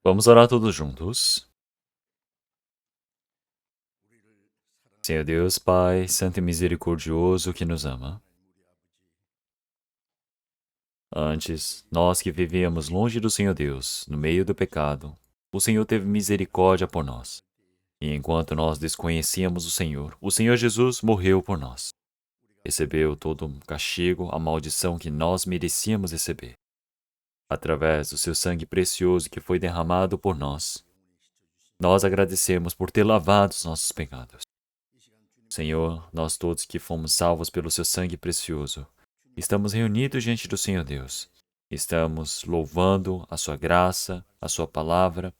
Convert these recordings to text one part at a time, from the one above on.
Vamos orar todos juntos. Senhor Deus, Pai, Santo e Misericordioso que nos ama. Antes, nós que vivíamos longe do Senhor Deus, no meio do pecado, o Senhor teve misericórdia por nós. E enquanto nós desconhecíamos o Senhor Jesus morreu por nós. Recebeu todo o castigo, a maldição que nós merecíamos receber. Através do seu sangue precioso que foi derramado por nós agradecemos por ter lavado os nossos pecados. Senhor, nós todos que fomos salvos pelo seu sangue precioso, estamos reunidos diante do Senhor Deus. Estamos louvando a sua graça, a sua palavra,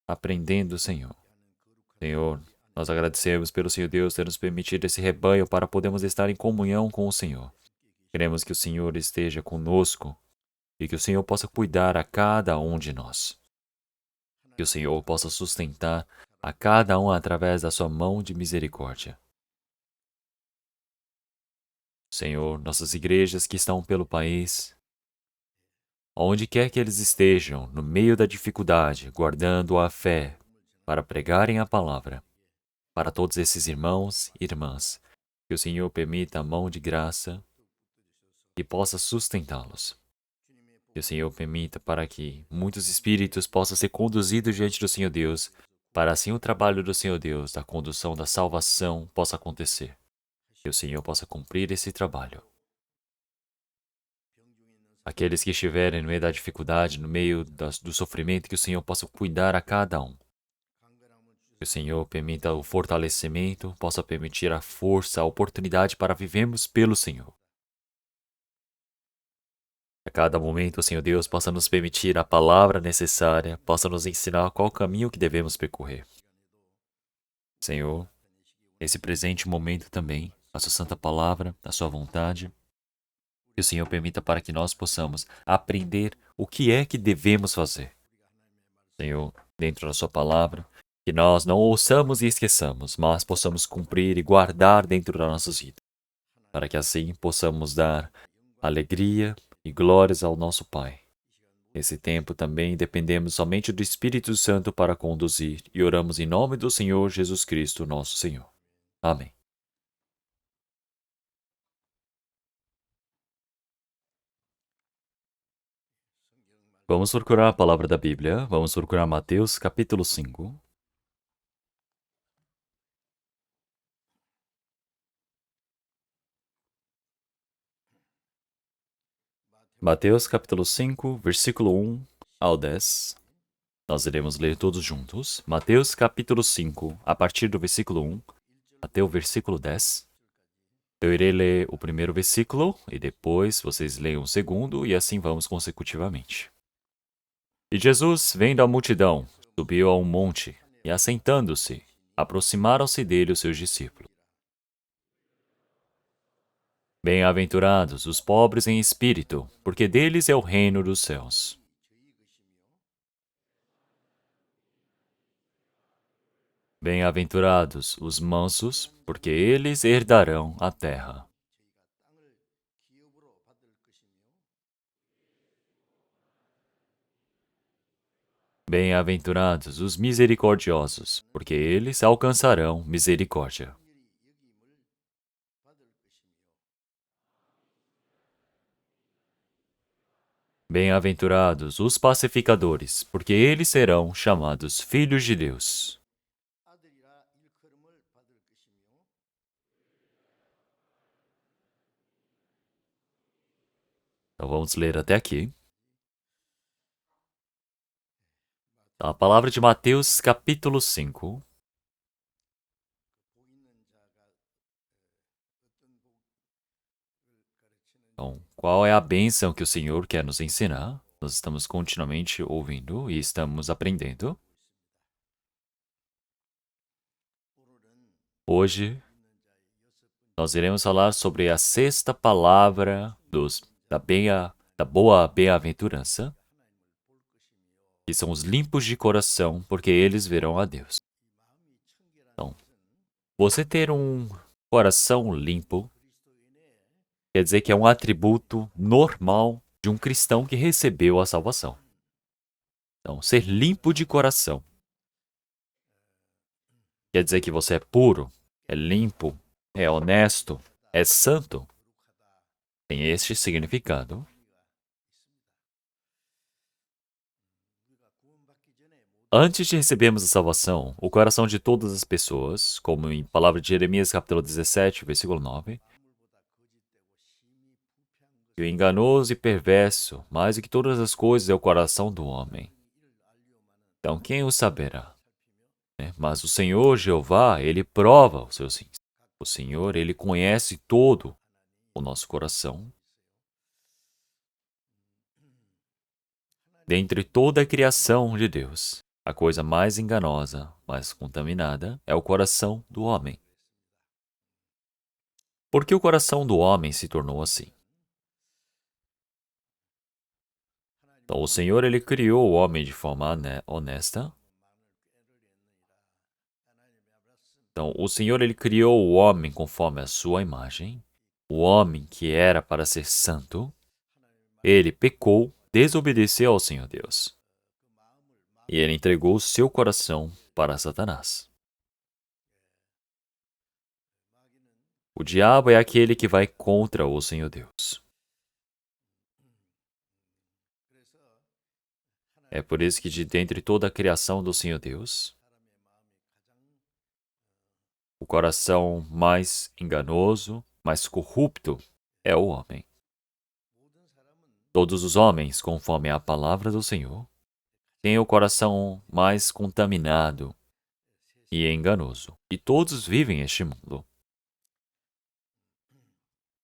aprendendo, Senhor. Senhor, nós agradecemos pelo Senhor Deus ter nos permitido esse rebanho para podermos estar em comunhão com o Senhor. Queremos que o Senhor esteja conosco e que o Senhor possa cuidar a cada um de nós. Que o Senhor possa sustentar a cada um através da sua mão de misericórdia. Senhor, nossas igrejas que estão pelo país, onde quer que eles estejam, no meio da dificuldade, guardando a fé para pregarem a palavra, para todos esses irmãos e irmãs, que o Senhor permita a mão de graça e possa sustentá-los. Que o Senhor permita para que muitos espíritos possam ser conduzidos diante do Senhor Deus, para assim o trabalho do Senhor Deus, da condução da salvação, possa acontecer. Que o Senhor possa cumprir esse trabalho. Aqueles que estiverem no meio da dificuldade, no meio do sofrimento, que o Senhor possa cuidar a cada um. Que o Senhor permita o fortalecimento, possa permitir a força, a oportunidade para vivermos pelo Senhor. A cada momento, o Senhor Deus possa nos permitir a palavra necessária, possa nos ensinar qual caminho que devemos percorrer. Senhor, nesse presente momento também, a sua santa palavra, a sua vontade, que o Senhor permita para que nós possamos aprender o que é que devemos fazer. Senhor, dentro da sua palavra, que nós não ouçamos e esqueçamos, mas possamos cumprir e guardar dentro das nossas vidas, para que assim possamos dar alegria e glórias ao nosso Pai. Nesse tempo também dependemos somente do Espírito Santo para conduzir e oramos em nome do Senhor Jesus Cristo, nosso Senhor. Amém. Vamos procurar a palavra da Bíblia, vamos procurar Mateus capítulo 5. Mateus capítulo 5, versículo 1 ao 10. Nós iremos ler todos juntos. Mateus capítulo 5, a partir do versículo 1 até o versículo 10. Eu irei ler o primeiro versículo e depois vocês leiam o segundo e assim vamos consecutivamente. E Jesus, vendo a multidão, subiu a um monte e, assentando-se, aproximaram-se dele os seus discípulos. Bem-aventurados os pobres em espírito, porque deles é o reino dos céus. Bem-aventurados os mansos, porque eles herdarão a terra. Bem-aventurados os misericordiosos, porque eles alcançarão misericórdia. Bem-aventurados os pacificadores, porque eles serão chamados filhos de Deus. Então vamos ler até aqui. A palavra de Mateus, capítulo 5. Então, qual é a bênção que o Senhor quer nos ensinar? Nós estamos continuamente ouvindo e estamos aprendendo. Hoje, nós iremos falar sobre a sexta palavra da boa bem-aventurança, que são os limpos de coração, porque eles verão a Deus. Então, você ter um coração limpo quer dizer que é um atributo normal de um cristão que recebeu a salvação. Então, ser limpo de coração quer dizer que você é puro, é limpo, é honesto, é santo. Tem este significado. Antes de recebermos a salvação, o coração de todas as pessoas, como em palavra de Jeremias capítulo 17, versículo 9, que o enganoso e perverso, mais do que todas as coisas, é o coração do homem. Então, quem o saberá? Mas o Senhor Jeová, ele prova os seus rins. O Senhor, ele conhece todo o nosso coração. Dentre toda a criação de Deus, a coisa mais enganosa, mais contaminada, é o coração do homem. Por que o coração do homem se tornou assim? Então, o Senhor, ele criou o homem de forma honesta. Então, o Senhor, ele criou o homem conforme a sua imagem. O homem que era para ser santo, ele pecou, desobedeceu ao Senhor Deus. E ele entregou o seu coração para Satanás. O diabo é aquele que vai contra o Senhor Deus. É por isso que de dentre toda a criação do Senhor Deus, o coração mais enganoso, mais corrupto é o homem. Todos os homens, conforme a palavra do Senhor, têm o coração mais contaminado e enganoso. E todos vivem este mundo.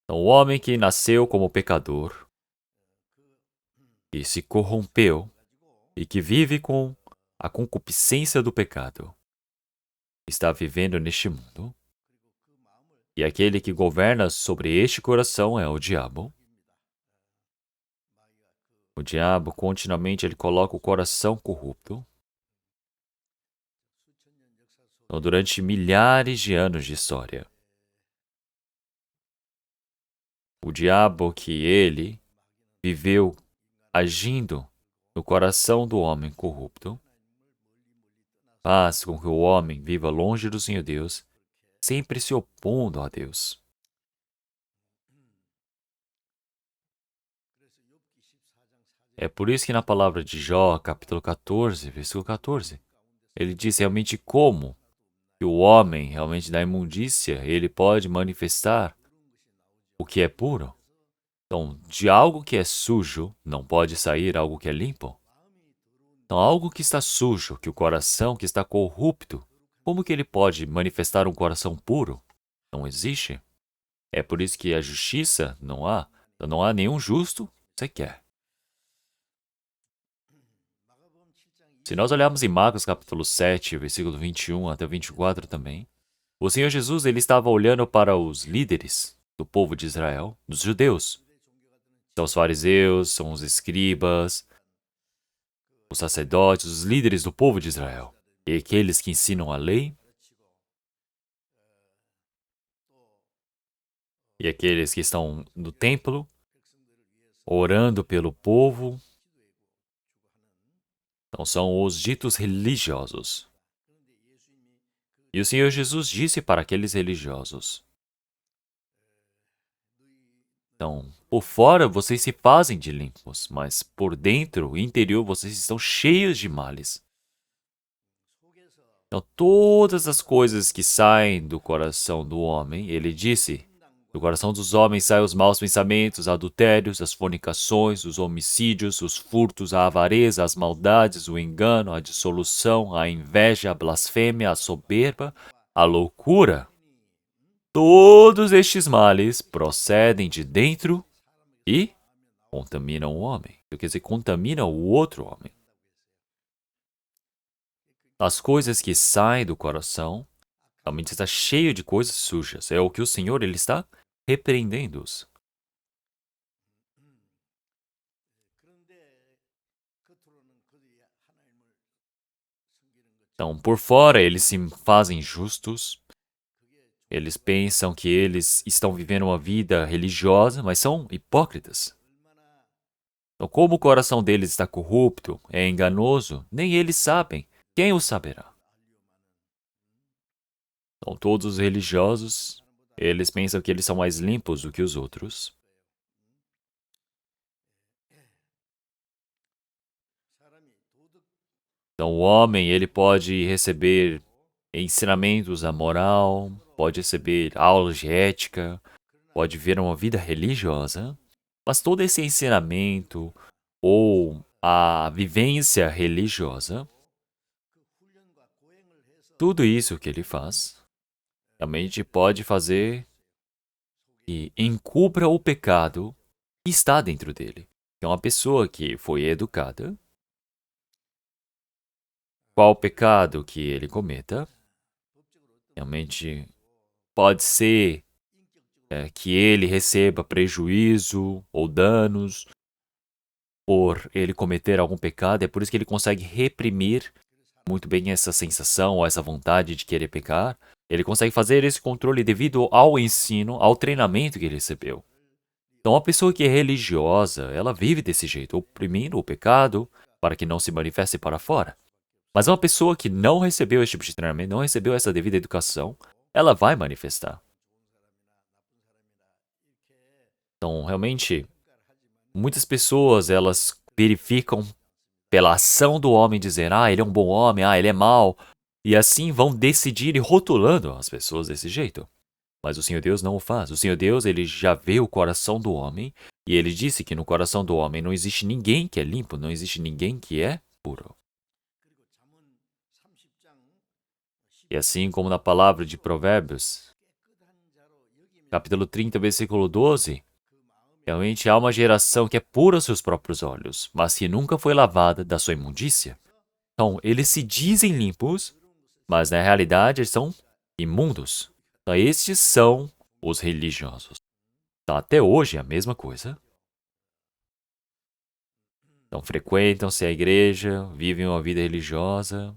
Então, o homem que nasceu como pecador, que se corrompeu e que vive com a concupiscência do pecado, está vivendo neste mundo. E aquele que governa sobre este coração é o diabo. O diabo, continuamente, ele coloca o coração corrupto. Então, durante milhares de anos de história, o diabo que ele viveu agindo no coração do homem corrupto, faz com que o homem viva longe do Senhor Deus, sempre se opondo a Deus. É por isso que na palavra de Jó, capítulo 14, versículo 14, ele diz realmente como que o homem, realmente da imundícia, ele pode manifestar o que é puro. Então, de algo que é sujo, não pode sair algo que é limpo. Então, algo que está sujo, que o coração que está corrupto, como que ele pode manifestar um coração puro? Não existe. É por isso que a justiça não há. Então, não há nenhum justo sequer. Se nós olharmos em Marcos capítulo 7, versículo 21 até 24 também, o Senhor Jesus ele estava olhando para os líderes do povo de Israel, dos judeus. São os fariseus, são os escribas, os sacerdotes, os líderes do povo de Israel. E aqueles que ensinam a lei, e aqueles que estão no templo, orando pelo povo. Então, são os ditos religiosos. E o Senhor Jesus disse para aqueles religiosos: então, por fora vocês se fazem de limpos, mas por dentro, interior, vocês estão cheios de males. Então, todas as coisas que saem do coração do homem, ele disse, do coração dos homens saem os maus pensamentos, os adultérios, as fornicações, os homicídios, os furtos, a avareza, as maldades, o engano, a dissolução, a inveja, a blasfêmia, a soberba, a loucura. Todos estes males procedem de dentro e contaminam o homem. Quer dizer, contaminam o outro homem. As coisas que saem do coração realmente está cheio de coisas sujas. É o que o Senhor ele está repreendendo-os. Então, por fora, eles se fazem justos. Eles pensam que eles estão vivendo uma vida religiosa, mas são hipócritas. Então, como o coração deles está corrupto, é enganoso, nem eles sabem. Quem o saberá? Então, todos os religiosos, eles pensam que eles são mais limpos do que os outros. Então, o homem, ele pode receber ensinamentos da moral, pode receber aulas de ética, pode ver uma vida religiosa, mas todo esse ensinamento ou a vivência religiosa, tudo isso que ele faz, realmente pode fazer que encubra o pecado que está dentro dele. É uma pessoa que foi educada, qual pecado que ele cometa, realmente pode ser que ele receba prejuízo ou danos por ele cometer algum pecado, é por isso que ele consegue reprimir muito bem essa sensação ou essa vontade de querer pecar. Ele consegue fazer esse controle devido ao ensino, ao treinamento que ele recebeu. Então, a pessoa que é religiosa, ela vive desse jeito, oprimindo o pecado para que não se manifeste para fora. Mas uma pessoa que não recebeu esse tipo de treinamento, não recebeu essa devida educação, ela vai manifestar. Então, realmente, muitas pessoas, elas verificam pela ação do homem dizer, ele é um bom homem, ele é mau, e assim vão decidir e rotulando as pessoas desse jeito. Mas o Senhor Deus não o faz. O Senhor Deus, ele já vê o coração do homem, e ele disse que no coração do homem não existe ninguém que é limpo, não existe ninguém que é puro. E assim como na palavra de Provérbios, capítulo 30, versículo 12, realmente há uma geração que é pura aos seus próprios olhos, mas que nunca foi lavada da sua imundícia. Então, eles se dizem limpos, mas na realidade eles são imundos. Então, estes são os religiosos. Então, até hoje é a mesma coisa. Então, frequentam-se a igreja, vivem uma vida religiosa,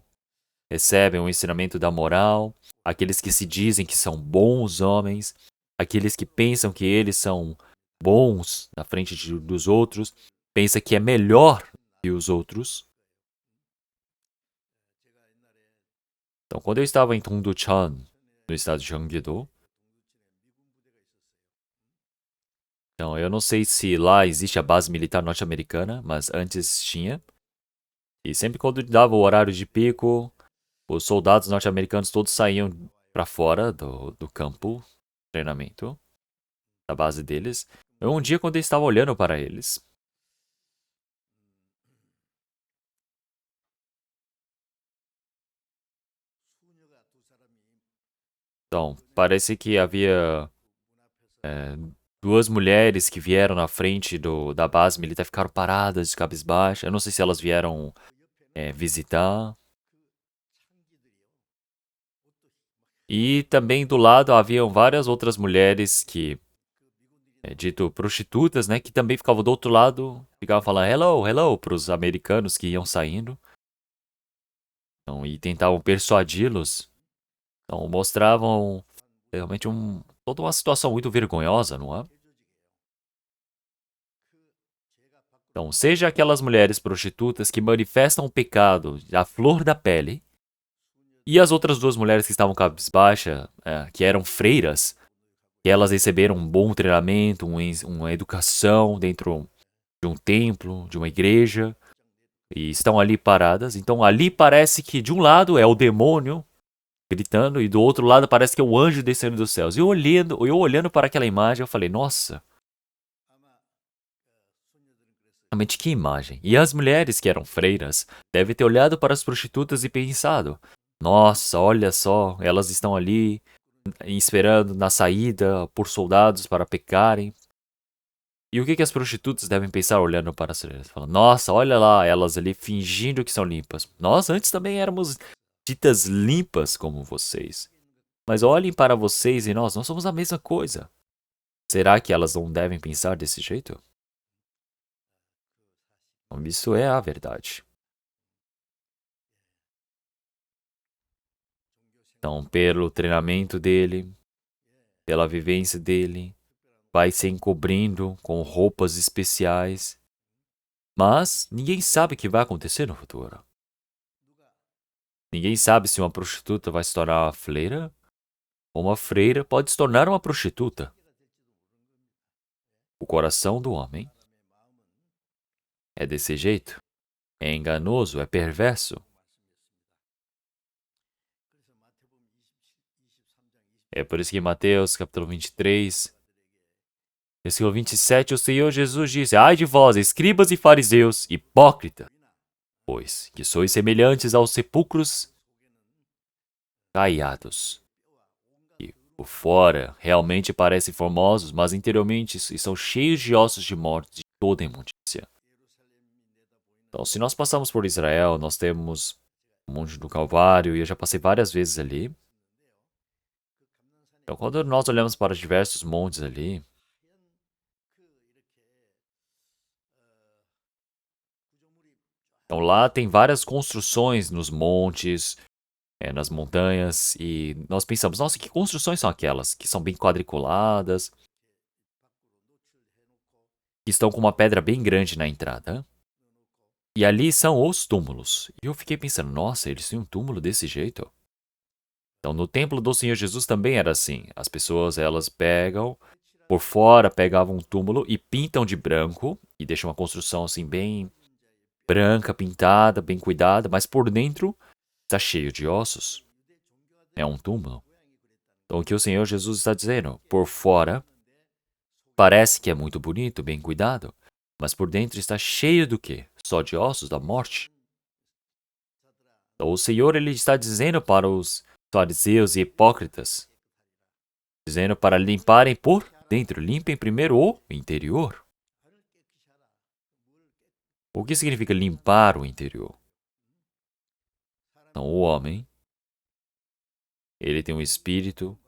recebem o ensinamento da moral, aqueles que se dizem que são bons homens, aqueles que pensam que eles são bons na frente dos outros, pensa que é melhor que os outros. Então, quando eu estava em Dongducheon, no estado de Gyeonggi-do, então eu não sei se lá existe a base militar norte-americana, mas antes tinha. E sempre quando dava o horário de pico, os soldados norte-americanos todos saíam para fora do campo de treinamento, da base deles. Um dia, quando eu estava olhando para eles, então, parece que havia duas mulheres que vieram na frente da base militar, ficaram paradas de cabeça baixa. Eu não sei se elas vieram visitar. E também do lado haviam várias outras mulheres que, dito prostitutas, né, que também ficavam do outro lado, ficavam falando hello, hello para os americanos que iam saindo. Então, e tentavam persuadi-los. Então, mostravam realmente toda uma situação muito vergonhosa, não é? Então, seja aquelas mulheres prostitutas que manifestam o pecado à flor da pele, e as outras duas mulheres que estavam cabisbaixa, que eram freiras, que elas receberam um bom treinamento, uma educação dentro de um templo, de uma igreja, e estão ali paradas. Então, ali parece que de um lado é o demônio gritando, e do outro lado parece que é o anjo descendo dos céus. E eu olhando para aquela imagem, eu falei, nossa, realmente que imagem. E as mulheres que eram freiras devem ter olhado para as prostitutas e pensado, nossa, olha só, elas estão ali esperando na saída por soldados para pecarem. E o que as prostitutas devem pensar olhando para as freiras? Falando, nossa, olha lá, elas ali fingindo que são limpas. Nós antes também éramos ditas limpas como vocês. Mas olhem para vocês e nós somos a mesma coisa. Será que elas não devem pensar desse jeito? Então, isso é a verdade. Então, pelo treinamento dele, pela vivência dele, vai se encobrindo com roupas especiais. Mas ninguém sabe o que vai acontecer no futuro. Ninguém sabe se uma prostituta vai se tornar uma freira, ou uma freira pode se tornar uma prostituta. O coração do homem é desse jeito. É enganoso, é perverso. É por isso que em Mateus, capítulo 23, versículo 27, o Senhor Jesus disse: Ai de vós, escribas e fariseus, hipócritas, pois que sois semelhantes aos sepulcros caiados, que por fora realmente parecem formosos, mas interiormente estão cheios de ossos de morte e de toda imundícia. Então, se nós passamos por Israel, nós temos o Monte do Calvário, e eu já passei várias vezes ali. Então, quando nós olhamos para diversos montes ali, então lá tem várias construções nos montes, nas montanhas, e nós pensamos, nossa, que construções são aquelas? Que são bem quadriculadas, que estão com uma pedra bem grande na entrada. E ali são os túmulos. E eu fiquei pensando, nossa, eles têm um túmulo desse jeito? Então, no templo do Senhor Jesus também era assim. As pessoas, elas pegam, por fora pegavam um túmulo e pintam de branco, e deixam uma construção assim bem branca, pintada, bem cuidada, mas por dentro está cheio de ossos. É um túmulo. Então, o que o Senhor Jesus está dizendo? Por fora, parece que é muito bonito, bem cuidado, mas por dentro está cheio do quê? Só de ossos da morte. Então, o Senhor ele está dizendo para os fariseus e hipócritas, dizendo para limparem por dentro, limpem primeiro o interior. O que significa limpar o interior? Então, o homem, ele tem um espírito,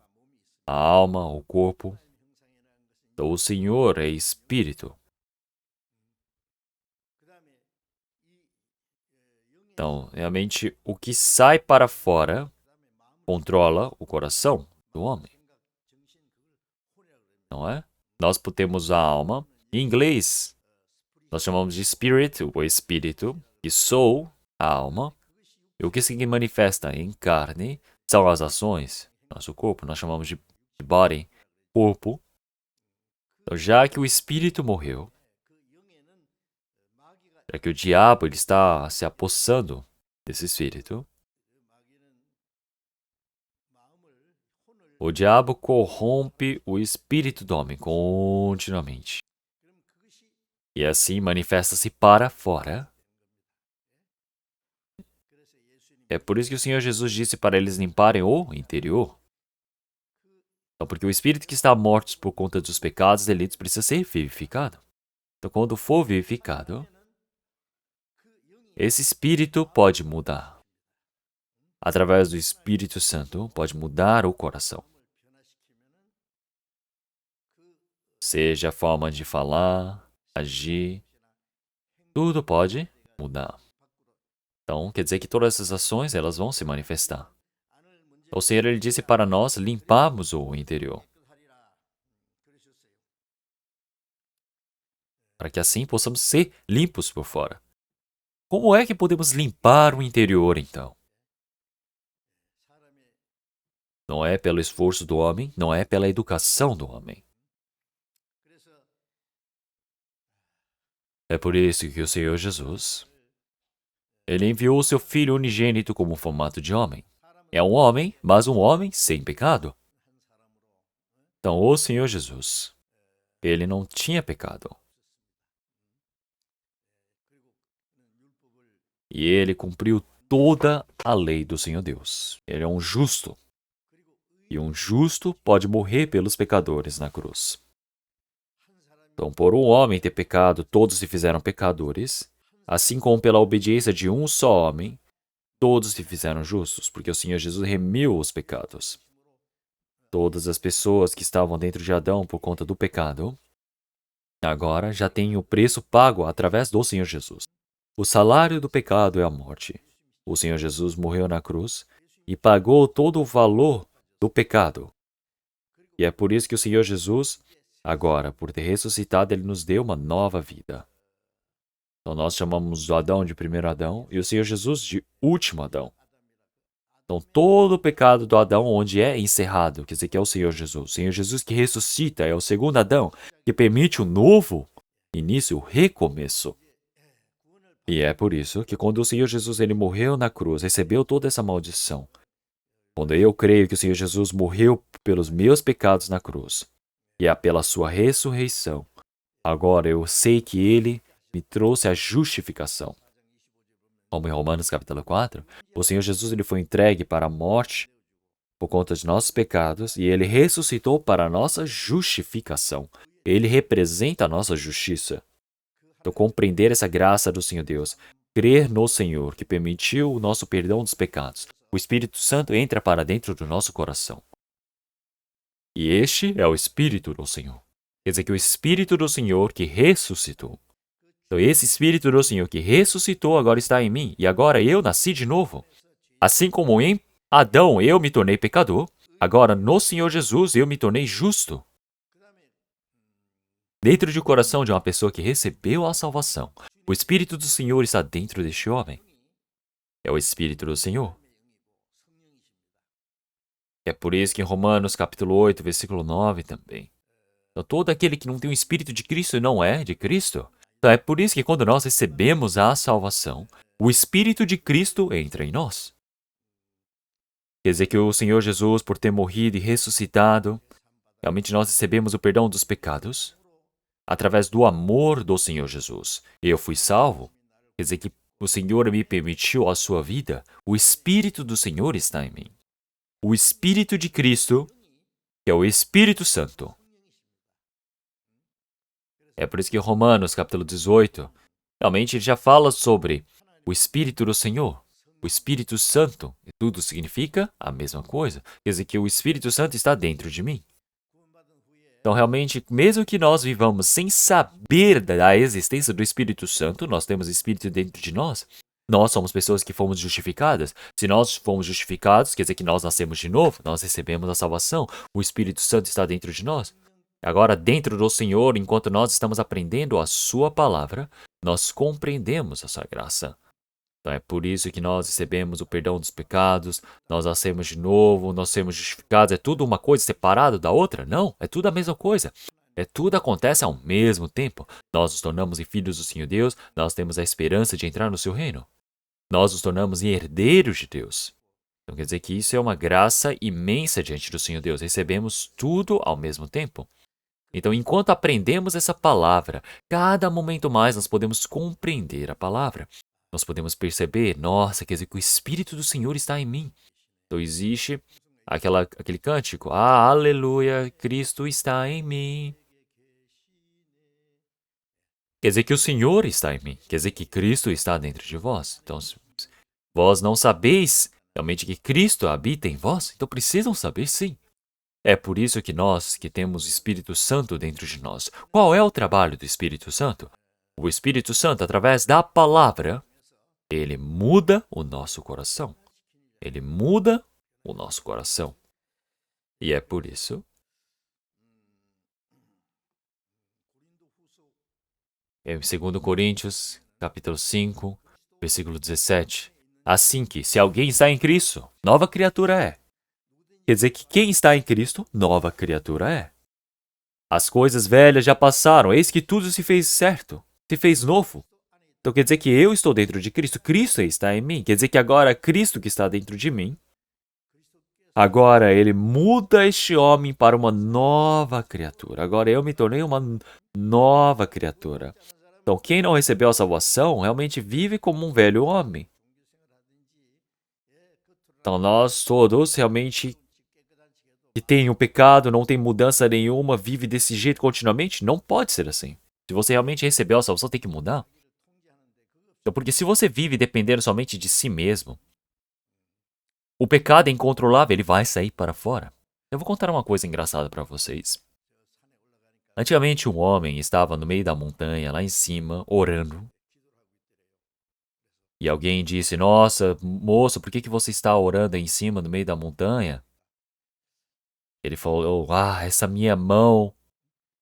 a alma, o corpo. Então, o Senhor é espírito. Então, realmente, o que sai para fora controla o coração do homem, não é? Nós temos a alma. Em inglês, nós chamamos de spirit, o espírito, e soul, a alma. E o que se manifesta em carne são as ações, nosso corpo. Nós chamamos de body, corpo. Então, já que o espírito morreu, já que o diabo ele está se apossando desse espírito, o diabo corrompe o espírito do homem continuamente. E assim manifesta-se para fora. É por isso que o Senhor Jesus disse para eles limparem o interior. Então, porque o espírito que está morto por conta dos pecados e delitos precisa ser vivificado. Então, quando for vivificado, esse espírito pode mudar. Através do Espírito Santo, pode mudar o coração. Seja a forma de falar, agir, tudo pode mudar. Então, quer dizer que todas essas ações, elas vão se manifestar. O Senhor, ele disse para nós limparmos o interior. Para que assim possamos ser limpos por fora. Como é que podemos limpar o interior, então? Não é pelo esforço do homem, não é pela educação do homem. É por isso que o Senhor Jesus, ele enviou o seu Filho unigênito como formato de homem. É um homem, mas um homem sem pecado. Então, o Senhor Jesus, ele não tinha pecado. E ele cumpriu toda a lei do Senhor Deus. Ele é um justo. E um justo pode morrer pelos pecadores na cruz. Então, por um homem ter pecado, todos se fizeram pecadores, assim como pela obediência de um só homem, todos se fizeram justos, porque o Senhor Jesus remiu os pecados. Todas as pessoas que estavam dentro de Adão por conta do pecado, agora já têm o preço pago através do Senhor Jesus. O salário do pecado é a morte. O Senhor Jesus morreu na cruz e pagou todo o valor do pecado. E é por isso que o Senhor Jesus, agora, por ter ressuscitado, ele nos deu uma nova vida. Então nós chamamos o Adão de primeiro Adão e o Senhor Jesus de último Adão. Então todo o pecado do Adão onde é encerrado, quer dizer que é o Senhor Jesus. O Senhor Jesus que ressuscita é o segundo Adão, que permite um novo início, o recomeço. E é por isso que quando o Senhor Jesus ele morreu na cruz, recebeu toda essa maldição. Quando eu creio que o Senhor Jesus morreu pelos meus pecados na cruz, e é pela sua ressurreição, agora eu sei que ele me trouxe a justificação. Como em Romanos capítulo 4, o Senhor Jesus ele foi entregue para a morte por conta de nossos pecados e ele ressuscitou para a nossa justificação. Ele representa a nossa justiça. Então, compreender essa graça do Senhor Deus, crer no Senhor que permitiu o nosso perdão dos pecados, o Espírito Santo entra para dentro do nosso coração. E este é o Espírito do Senhor. Quer dizer que o Espírito do Senhor que ressuscitou. Então, esse Espírito do Senhor que ressuscitou agora está em mim, e agora eu nasci de novo. Assim como em Adão eu me tornei pecador, agora no Senhor Jesus eu me tornei justo. Dentro do coração de uma pessoa que recebeu a salvação, o Espírito do Senhor está dentro deste homem. É o Espírito do Senhor. É por isso que em Romanos capítulo 8, versículo 9 também. Então, todo aquele que não tem o Espírito de Cristo não é de Cristo. Então, é por isso que quando nós recebemos a salvação, o Espírito de Cristo entra em nós. Quer dizer que o Senhor Jesus, por ter morrido e ressuscitado, realmente nós recebemos o perdão dos pecados através do amor do Senhor Jesus. Eu fui salvo. Quer dizer que o Senhor me permitiu a sua vida. O Espírito do Senhor está em mim. O Espírito de Cristo, que é o Espírito Santo. É por isso que Romanos, capítulo 18, realmente ele já fala sobre o Espírito do Senhor, o Espírito Santo. E tudo significa a mesma coisa. Quer dizer que o Espírito Santo está dentro de mim. Então, realmente, mesmo que nós vivamos sem saber da existência do Espírito Santo, nós temos Espírito dentro de nós. Nós somos pessoas que fomos justificadas. Se nós fomos justificados, quer dizer que nós nascemos de novo, nós recebemos a salvação. O Espírito Santo está dentro de nós. Agora, dentro do Senhor, enquanto nós estamos aprendendo a Sua palavra, nós compreendemos a Sua graça. Então, é por isso que nós recebemos o perdão dos pecados, nós nascemos de novo, nós somos justificados. É tudo uma coisa separada da outra? Não, é tudo a mesma coisa. Tudo acontece ao mesmo tempo. Nós nos tornamos filhos do Senhor Deus, nós temos a esperança de entrar no seu reino. Nós nos tornamos herdeiros de Deus. Então, quer dizer que isso é uma graça imensa diante do Senhor Deus. Recebemos tudo ao mesmo tempo. Então, enquanto aprendemos essa palavra, cada momento mais nós podemos compreender a palavra. Nós podemos perceber, nossa, quer dizer que o Espírito do Senhor está em mim. Então, existe aquele cântico, aleluia, Cristo está em mim. Quer dizer que o Senhor está em mim. Quer dizer que Cristo está dentro de vós. Então, vós não sabeis realmente que Cristo habita em vós? Então, precisam saber sim. É por isso que nós, que temos o Espírito Santo dentro de nós. Qual é o trabalho do Espírito Santo? O Espírito Santo, através da palavra, ele muda o nosso coração. Ele muda o nosso coração. E é por isso, em 2 Coríntios, capítulo 5, versículo 17, assim que, se alguém está em Cristo, nova criatura é. Quer dizer que quem está em Cristo, nova criatura é. As coisas velhas já passaram, eis que tudo se fez certo, se fez novo. Então quer dizer que eu estou dentro de Cristo, Cristo está em mim. Quer dizer que agora Cristo que está dentro de mim, agora ele muda este homem para uma nova criatura. Agora eu me tornei uma nova criatura. Então quem não recebeu a salvação realmente vive como um velho homem. Então nós todos realmente que tem o pecado, não tem mudança nenhuma, vive desse jeito continuamente, não pode ser assim. Se você realmente recebeu a salvação, tem que mudar. Então, porque se você vive dependendo somente de si mesmo, o pecado é incontrolável, ele vai sair para fora. Eu vou contar uma coisa engraçada para vocês. Antigamente, um homem estava no meio da montanha, lá em cima, orando. E alguém disse, nossa, moço, por que você está orando aí em cima, no meio da montanha? Ele falou, essa minha mão,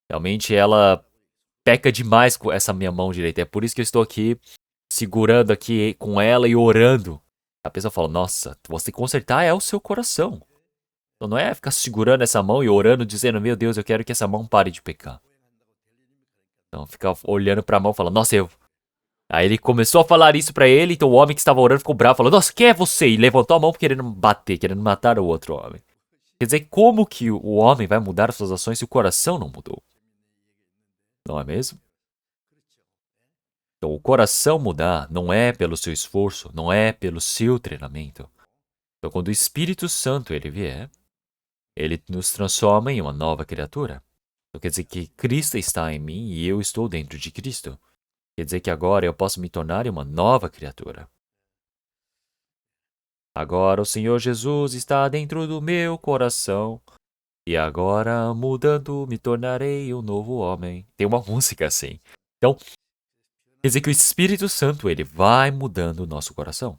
realmente ela peca demais com essa minha mão direita. É por isso que eu estou aqui, segurando aqui com ela e orando. A pessoa fala, nossa, você consertar é o seu coração. Então não é ficar segurando essa mão e orando, dizendo, meu Deus, eu quero que essa mão pare de pecar. Então ficar olhando pra mão e falando, nossa, eu... Aí ele começou a falar isso pra ele, então o homem que estava orando ficou bravo, falou, nossa, quem é você? E levantou a mão querendo bater, querendo matar o outro homem. Quer dizer, como que o homem vai mudar as suas ações se o coração não mudou? Não é mesmo? Então, o coração mudar não é pelo seu esforço, não é pelo seu treinamento. Então, quando o Espírito Santo ele vier, ele nos transforma em uma nova criatura. Então, quer dizer que Cristo está em mim e eu estou dentro de Cristo. Quer dizer que agora eu posso me tornar uma nova criatura. Agora o Senhor Jesus está dentro do meu coração. E agora, mudando, me tornarei um novo homem. Tem uma música assim. Então, quer dizer que o Espírito Santo, ele vai mudando o nosso coração.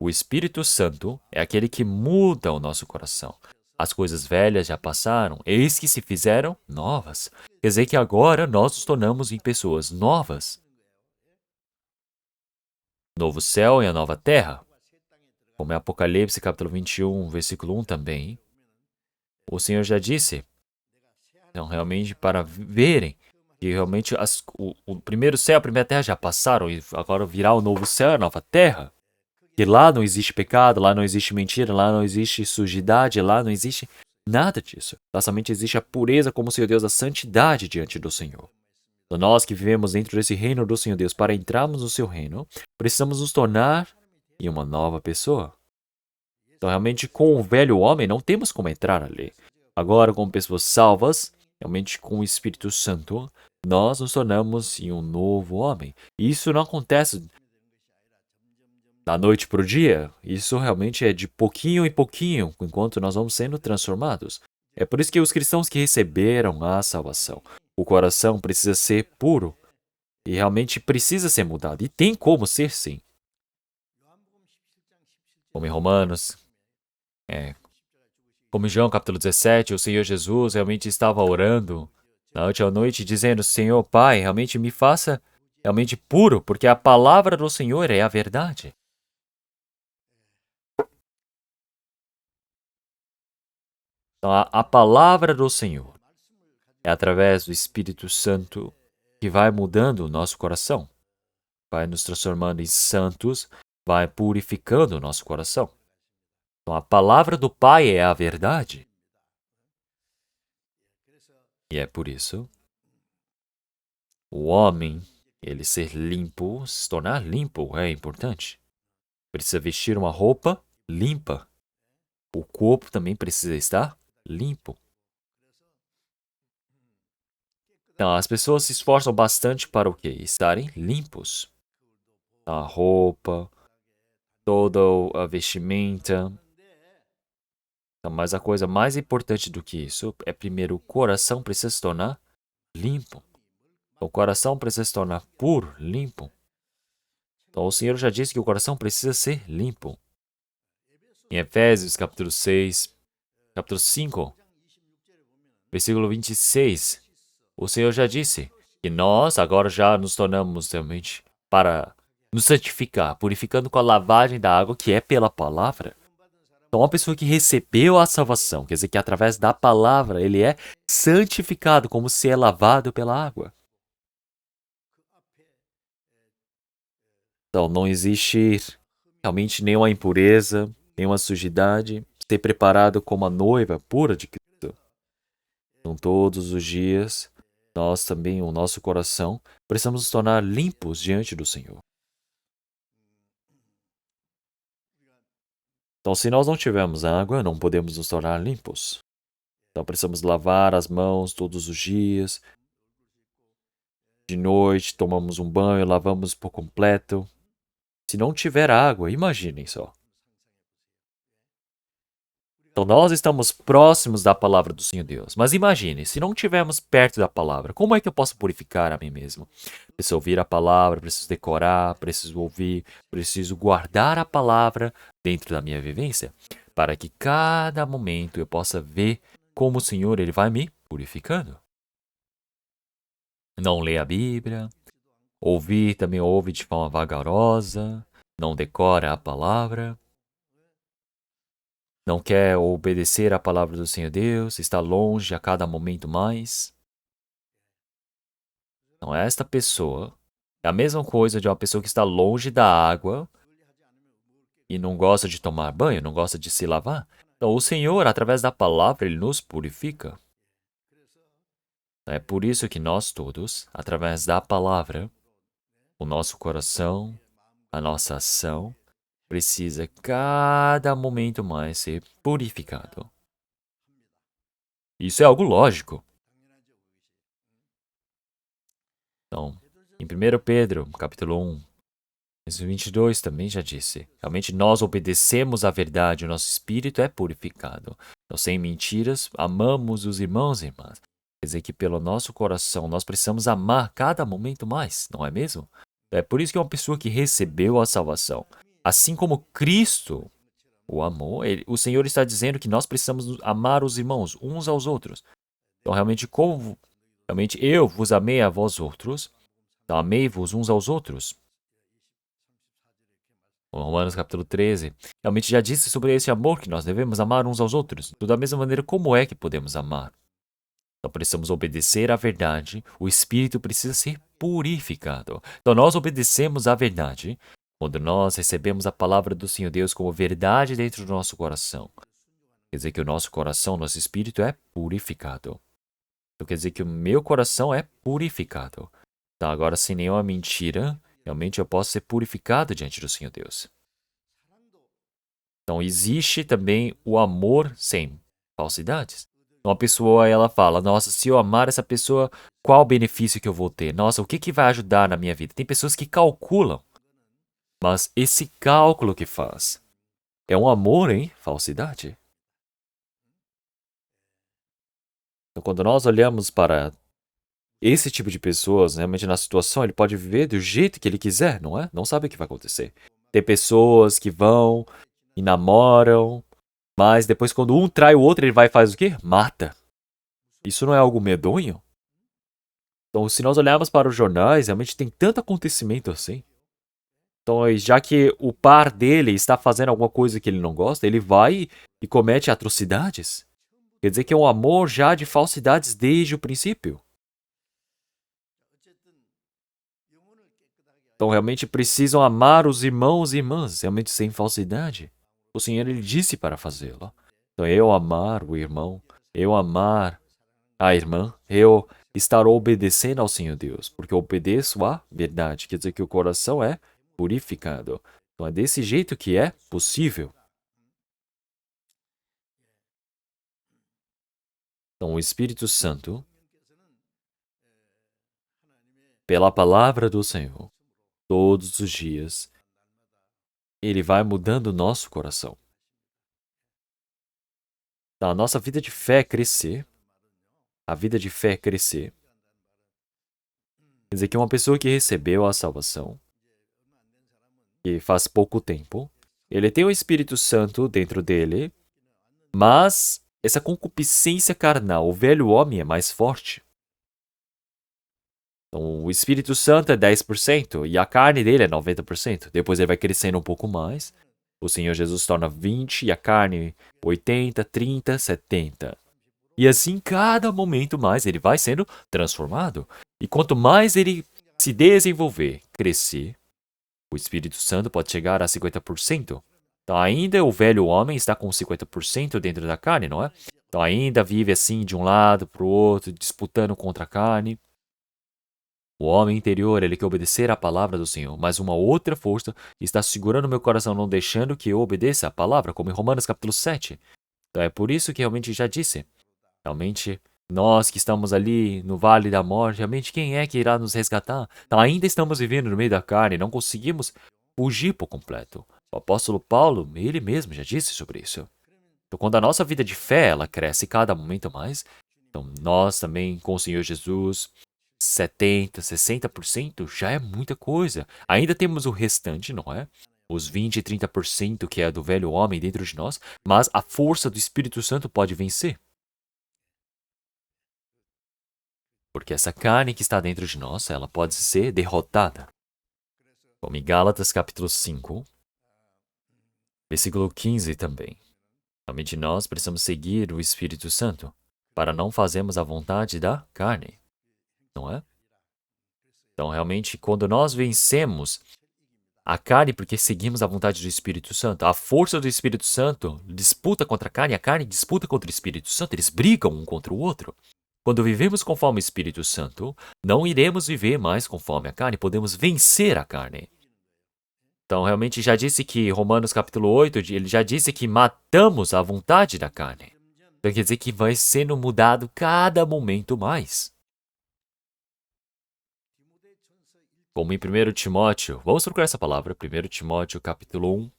O Espírito Santo é aquele que muda o nosso coração. As coisas velhas já passaram, eis que se fizeram novas. Quer dizer que agora nós nos tornamos em pessoas novas. Novo céu e a nova terra. Como é Apocalipse capítulo 21, versículo 1 também. O Senhor já disse. Então, realmente, para verem que realmente o primeiro céu e a primeira terra já passaram e agora virá o novo céu e a nova terra. Que lá não existe pecado, lá não existe mentira, lá não existe sujidade, lá não existe nada disso. Lá somente existe a pureza como o Senhor Deus, a santidade diante do Senhor. Então, nós que vivemos dentro desse reino do Senhor Deus, para entrarmos no seu reino, precisamos nos tornar em uma nova pessoa. Então, realmente, com o velho homem, não temos como entrar ali. Agora, como pessoas salvas, realmente com o Espírito Santo, nós nos tornamos em um novo homem. E isso não acontece da noite para o dia. Isso realmente é de pouquinho em pouquinho, enquanto nós vamos sendo transformados. É por isso que os cristãos que receberam a salvação, o coração precisa ser puro e realmente precisa ser mudado. E tem como ser sim. Como em Romanos, como em João capítulo 17, o Senhor Jesus realmente estava orando na última noite, dizendo, Senhor Pai, realmente me faça realmente puro, porque a palavra do Senhor é a verdade. Então, a palavra do Senhor é através do Espírito Santo que vai mudando o nosso coração, vai nos transformando em santos, vai purificando o nosso coração. Então, a palavra do Pai é a verdade. E é por isso, o homem, ele ser limpo, se tornar limpo é importante. Precisa vestir uma roupa limpa. O corpo também precisa estar limpo. Então, as pessoas se esforçam bastante para o quê? Estarem limpos. A roupa, toda a vestimenta. Então, mas a coisa mais importante do que isso é, primeiro, o coração precisa se tornar limpo. O coração precisa se tornar puro, limpo. Então, o Senhor já disse que o coração precisa ser limpo. Em Efésios, capítulo 6, capítulo 5, versículo 26, o Senhor já disse que nós agora já nos tornamos realmente para nos santificar, purificando com a lavagem da água que é pela palavra. Então, uma pessoa que recebeu a salvação, quer dizer que através da palavra ele é santificado, como se é lavado pela água. Então, não existe realmente nenhuma impureza, nenhuma sujidade. Ser preparado como a noiva pura de Cristo. Então, todos os dias, nós também, o nosso coração, precisamos nos tornar limpos diante do Senhor. Então, se nós não tivermos água, não podemos nos tornar limpos. Então, precisamos lavar as mãos todos os dias. De noite, tomamos um banho, lavamos por completo. Se não tiver água, imaginem só. Então, nós estamos próximos da palavra do Senhor Deus. Mas imagine, se não estivermos perto da palavra, como é que eu posso purificar a mim mesmo? Preciso ouvir a palavra, preciso decorar, preciso ouvir, preciso guardar a palavra dentro da minha vivência, para que cada momento eu possa ver como o Senhor ele vai me purificando. não lê a Bíblia, ouvir também ouve de forma vagarosa, não decora a palavra, não quer obedecer à palavra do Senhor Deus, está longe a cada momento mais. Então, esta pessoa é a mesma coisa de uma pessoa que está longe da água e não gosta de tomar banho, não gosta de se lavar. Então, o Senhor, através da palavra, ele nos purifica. É por isso que nós todos, através da palavra, o nosso coração, a nossa ação, precisa cada momento mais ser purificado. Isso é algo lógico. Então, em 1 Pedro, capítulo 1, verso 22 também já disse. Realmente nós obedecemos à verdade, o nosso espírito é purificado. Então, sem mentiras, amamos os irmãos e irmãs. Quer dizer que pelo nosso coração nós precisamos amar cada momento mais, não é mesmo? É por isso que uma pessoa que recebeu a salvação, assim como Cristo o amor, o Senhor está dizendo que nós precisamos amar os irmãos uns aos outros. Então, realmente eu vos amei a vós outros, então amei-vos uns aos outros. O Romanos capítulo 13 realmente já disse sobre esse amor que nós devemos amar uns aos outros. Então, da mesma maneira, como é que podemos amar? Então, precisamos obedecer à verdade, o espírito precisa ser purificado. Então, nós obedecemos à verdade quando nós recebemos a palavra do Senhor Deus como verdade dentro do nosso coração. Quer dizer que o nosso coração, nosso espírito é purificado. Então, quer dizer que o meu coração é purificado. Então, agora, sem nenhuma mentira, realmente eu posso ser purificado diante do Senhor Deus. Então, existe também o amor sem falsidades. Uma pessoa, ela fala, nossa, se eu amar essa pessoa, qual o benefício que eu vou ter? Nossa, o que vai ajudar na minha vida? Tem pessoas que calculam, mas esse cálculo que faz é um amor em falsidade. Então, quando nós olhamos para esse tipo de pessoas, realmente na situação, ele pode viver do jeito que ele quiser, não é? Não sabe o que vai acontecer. Tem pessoas que vão e namoram, mas depois quando um trai o outro, ele vai e faz o quê? Mata. Isso não é algo medonho? Então, se nós olharmos para os jornais, realmente tem tanto acontecimento assim. Então, já que o par dele está fazendo alguma coisa que ele não gosta, ele vai e comete atrocidades. Quer dizer que é um amor já de falsidades desde o princípio. Então, realmente precisam amar os irmãos e irmãs, realmente sem falsidade. O Senhor, ele disse para fazê-lo. Então, eu amar o irmão, eu amar a irmã, eu estar obedecendo ao Senhor Deus, porque eu obedeço à verdade. Quer dizer que o coração é purificado. Então, é desse jeito que é possível. Então, o Espírito Santo, pela palavra do Senhor, todos os dias, ele vai mudando o nosso coração. Então, a nossa vida de fé crescer, a vida de fé crescer, quer dizer que uma pessoa que recebeu a salvação, que faz pouco tempo, ele tem o Espírito Santo dentro dele, mas essa concupiscência carnal, o velho homem é mais forte. Então, o Espírito Santo é 10% e a carne dele é 90%. Depois ele vai crescendo um pouco mais. O Senhor Jesus torna 20% e a carne 80%, 30%, 70%. E assim, cada momento mais, ele vai sendo transformado. E quanto mais ele se desenvolver, crescer, o Espírito Santo pode chegar a 50%. Então, ainda o velho homem está com 50% dentro da carne, não é? Então, ainda vive assim de um lado para o outro, disputando contra a carne. O homem interior, ele quer obedecer à palavra do Senhor, mas uma outra força está segurando meu coração, não deixando que eu obedeça à palavra, como em Romanos capítulo 7. Então, é por isso que realmente já disse. Realmente, nós que estamos ali no vale da morte, realmente quem é que irá nos resgatar? Então, ainda estamos vivendo no meio da carne, não conseguimos fugir por completo. O apóstolo Paulo, ele mesmo já disse sobre isso. Então, quando a nossa vida de fé, ela cresce cada momento mais, então nós também, com o Senhor Jesus, 70, 60% já é muita coisa. Ainda temos o restante, não é? Os 20 e 30% que é do velho homem dentro de nós, mas a força do Espírito Santo pode vencer. Porque essa carne que está dentro de nós, ela pode ser derrotada. Como em Gálatas capítulo 5, versículo 15 também. Realmente nós precisamos seguir o Espírito Santo para não fazermos a vontade da carne, não é? Então, realmente, quando nós vencemos a carne porque seguimos a vontade do Espírito Santo, a força do Espírito Santo disputa contra a carne disputa contra o Espírito Santo, eles brigam um contra o outro. Quando vivemos conforme o Espírito Santo, não iremos viver mais conforme a carne, podemos vencer a carne. Então, realmente, já disse que, Romanos capítulo 8, ele já disse que matamos a vontade da carne. Então, quer dizer que vai sendo mudado cada momento mais. Como em 1 Timóteo, vamos procurar essa palavra, 1 Timóteo capítulo 1.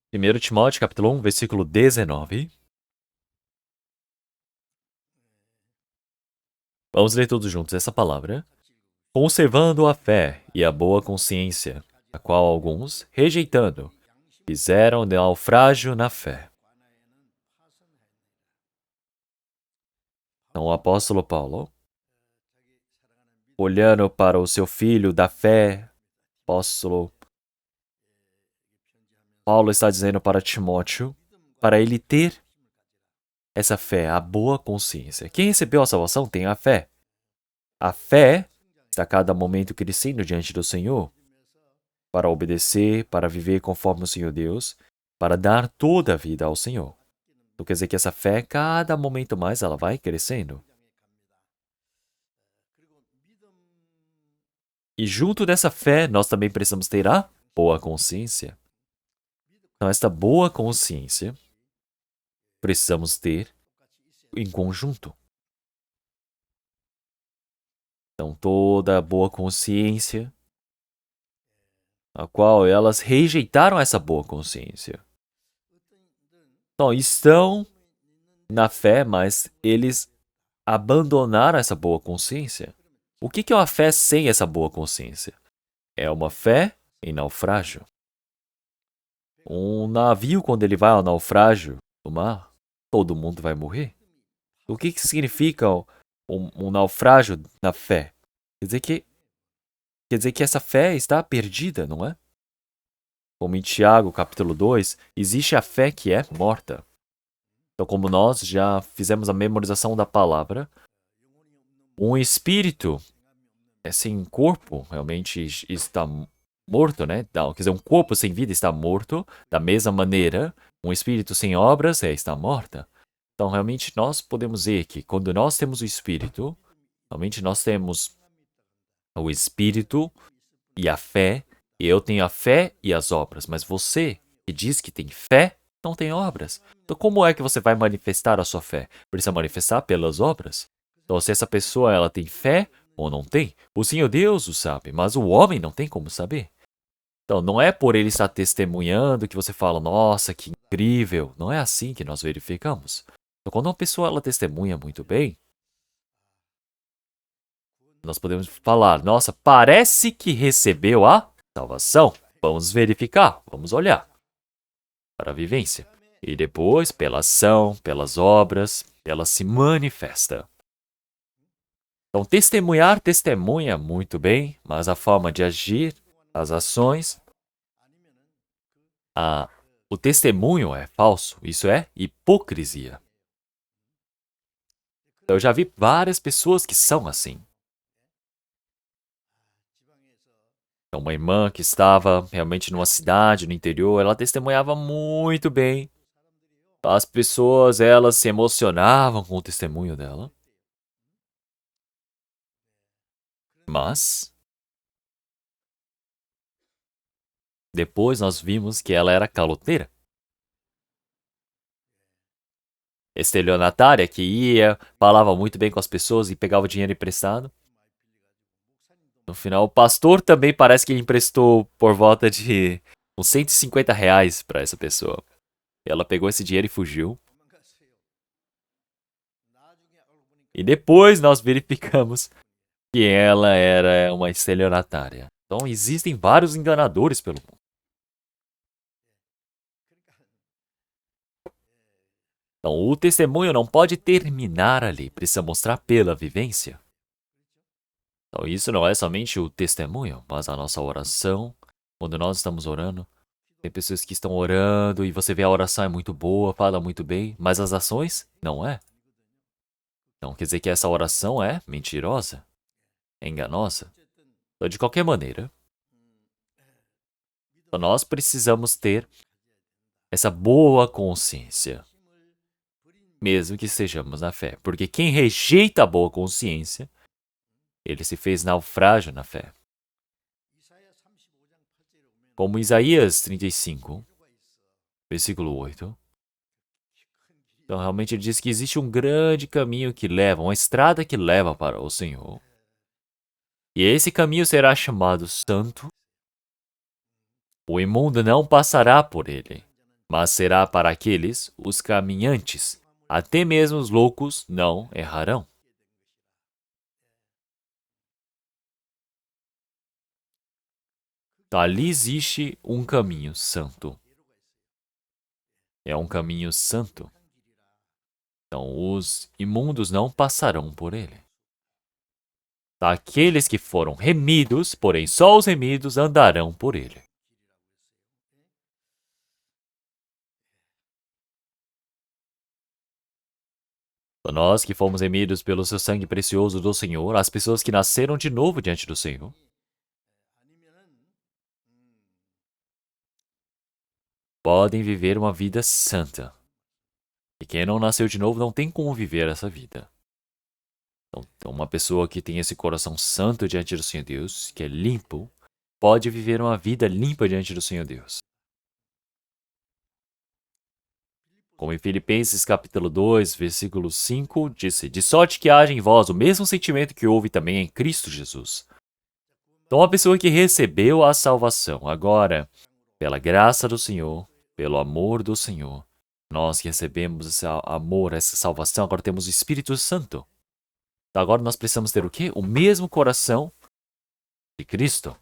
Primeiro Timóteo capítulo 1, versículo 19. Vamos ler todos juntos essa palavra. Conservando a fé e a boa consciência, a qual alguns, rejeitando, fizeram naufrágio na fé. Então, o apóstolo Paulo, olhando para o seu filho da fé, apóstolo Paulo está dizendo para Timóteo, para ele ter essa fé, a boa consciência. Quem recebeu a salvação tem a fé. A fé está a cada momento crescendo diante do Senhor, para obedecer, para viver conforme o Senhor Deus, para dar toda a vida ao Senhor. Então quer dizer que essa fé, cada momento mais, ela vai crescendo. E junto dessa fé, nós também precisamos ter a boa consciência. Então, esta boa consciência precisamos ter em conjunto. Então, toda a boa consciência, a qual elas rejeitaram essa boa consciência. Então, estão na fé, mas eles abandonaram essa boa consciência. O que é uma fé sem essa boa consciência? É uma fé em naufrágio. Um navio, quando ele vai ao naufrágio no mar, todo mundo vai morrer. O que significa um naufrágio na fé? Quer dizer que essa fé está perdida, não é? Como em Tiago, capítulo 2, existe a fé que é morta. Então, como nós já fizemos a memorização da palavra, um espírito sem corpo realmente está morto, né? Não, quer dizer, um corpo sem vida está morto. Da mesma maneira, um espírito sem obras está morta. Então, realmente, nós podemos ver que quando nós temos o espírito, realmente nós temos o espírito e a fé. E eu tenho a fé e as obras, mas você que diz que tem fé, não tem obras. Então, como é que você vai manifestar a sua fé? Precisa manifestar pelas obras. Então, se essa pessoa ela tem fé ou não tem, o Senhor Deus o sabe, mas o homem não tem como saber. Então, não é por ele estar testemunhando que você fala, nossa, que incrível. Não é assim que nós verificamos. Então, quando uma pessoa ela testemunha muito bem, nós podemos falar, nossa, parece que recebeu a salvação. Vamos verificar, vamos olhar para a vivência. E depois, pela ação, pelas obras, ela se manifesta. Então, testemunhar, testemunha muito bem, mas a forma de agir, as ações, o testemunho é falso. Isso é hipocrisia. Então, eu já vi várias pessoas que são assim. Então, uma irmã que estava realmente numa cidade, no interior, ela testemunhava muito bem. As pessoas, elas se emocionavam com o testemunho dela. Mas, depois nós vimos que ela era caloteira. Estelionatária, que ia, falava muito bem com as pessoas e pegava dinheiro emprestado. No final, o pastor também parece que emprestou por volta de uns R$ 150 para essa pessoa. Ela pegou esse dinheiro e fugiu. E depois nós verificamos que ela era uma estelionatária. Então existem vários enganadores pelo mundo. Então o testemunho não pode terminar ali, precisa mostrar pela vivência. Então isso não é somente o testemunho, mas a nossa oração. Quando nós estamos orando, tem pessoas que estão orando e você vê a oração é muito boa, fala muito bem, mas as ações não é. Então quer dizer que essa oração é mentirosa, é enganosa. Então, de qualquer maneira, então, nós precisamos ter essa boa consciência, mesmo que estejamos na fé. Porque quem rejeita a boa consciência, ele se fez naufrágio na fé. Como Isaías 35, versículo 8. Então, realmente ele diz que existe um grande caminho que leva, uma estrada que leva para o Senhor. E esse caminho será chamado Santo. O imundo não passará por ele, mas será para aqueles, os caminhantes. Até mesmo os loucos não errarão. Então, ali existe um caminho santo. É um caminho santo. Então, os imundos não passarão por ele. Aqueles que foram remidos, porém só os remidos andarão por ele. Então, nós que fomos remidos pelo seu sangue precioso do Senhor, as pessoas que nasceram de novo diante do Senhor, podem viver uma vida santa. E quem não nasceu de novo não tem como viver essa vida. Então, uma pessoa que tem esse coração santo diante do Senhor Deus, que é limpo, pode viver uma vida limpa diante do Senhor Deus. Como em Filipenses capítulo 2, versículo 5, disse: de sorte que haja em vós o mesmo sentimento que houve também em Cristo Jesus. Então, uma pessoa que recebeu a salvação, agora, pela graça do Senhor, pelo amor do Senhor, nós que recebemos esse amor, essa salvação, agora temos o Espírito Santo. Então, agora nós precisamos ter o quê? O mesmo coração de Cristo.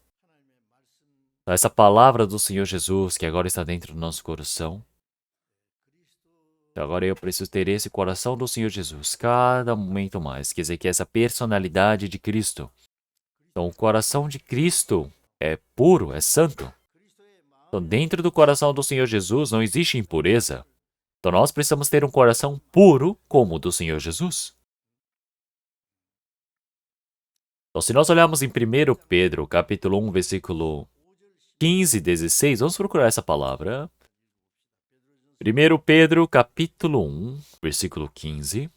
Então, essa palavra do Senhor Jesus, que agora está dentro do nosso coração. Então, agora eu preciso ter esse coração do Senhor Jesus, cada momento mais. Quer dizer que essa personalidade de Cristo. Então, o coração de Cristo é puro, é santo. Então, dentro do coração do Senhor Jesus não existe impureza. Então, nós precisamos ter um coração puro como o do Senhor Jesus. Então, se nós olharmos em 1 Pedro, capítulo 1, versículo 15 e 16, vamos procurar essa palavra. 1 Pedro, capítulo 1, versículo 15.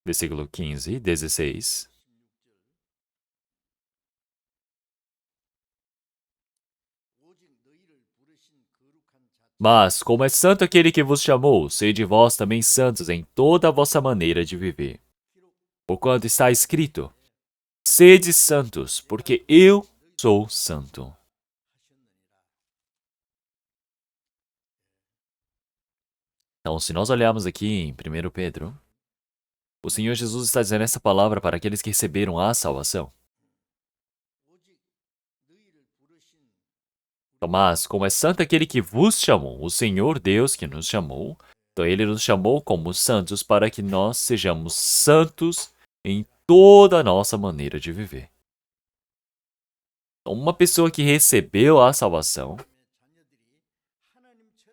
Versículo 15, 16. Mas, como é santo aquele que vos chamou, sede vós também santos em toda a vossa maneira de viver. Porquanto está escrito: sede santos, porque eu sou santo. Então, se nós olharmos aqui em 1 Pedro, o Senhor Jesus está dizendo essa palavra para aqueles que receberam a salvação. Mas, como é santo aquele que vos chamou, o Senhor Deus que nos chamou, então ele nos chamou como santos para que nós sejamos santos em toda a nossa maneira de viver. Então, uma pessoa que recebeu a salvação,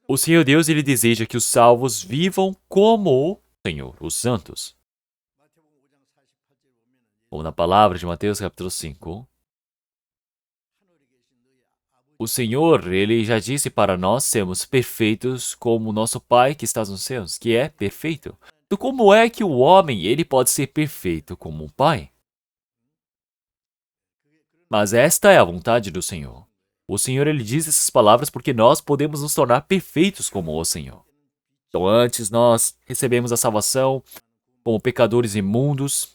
o Senhor Deus ele deseja que os salvos vivam como o Senhor, os santos. Ou na palavra de Mateus capítulo 5, o Senhor, ele já disse para nós sermos perfeitos como nosso Pai que está nos céus, que é perfeito. Então, como é que o homem ele pode ser perfeito como um pai? Mas esta é a vontade do Senhor. O Senhor ele diz essas palavras porque nós podemos nos tornar perfeitos como o Senhor. Então, antes nós recebemos a salvação como pecadores imundos.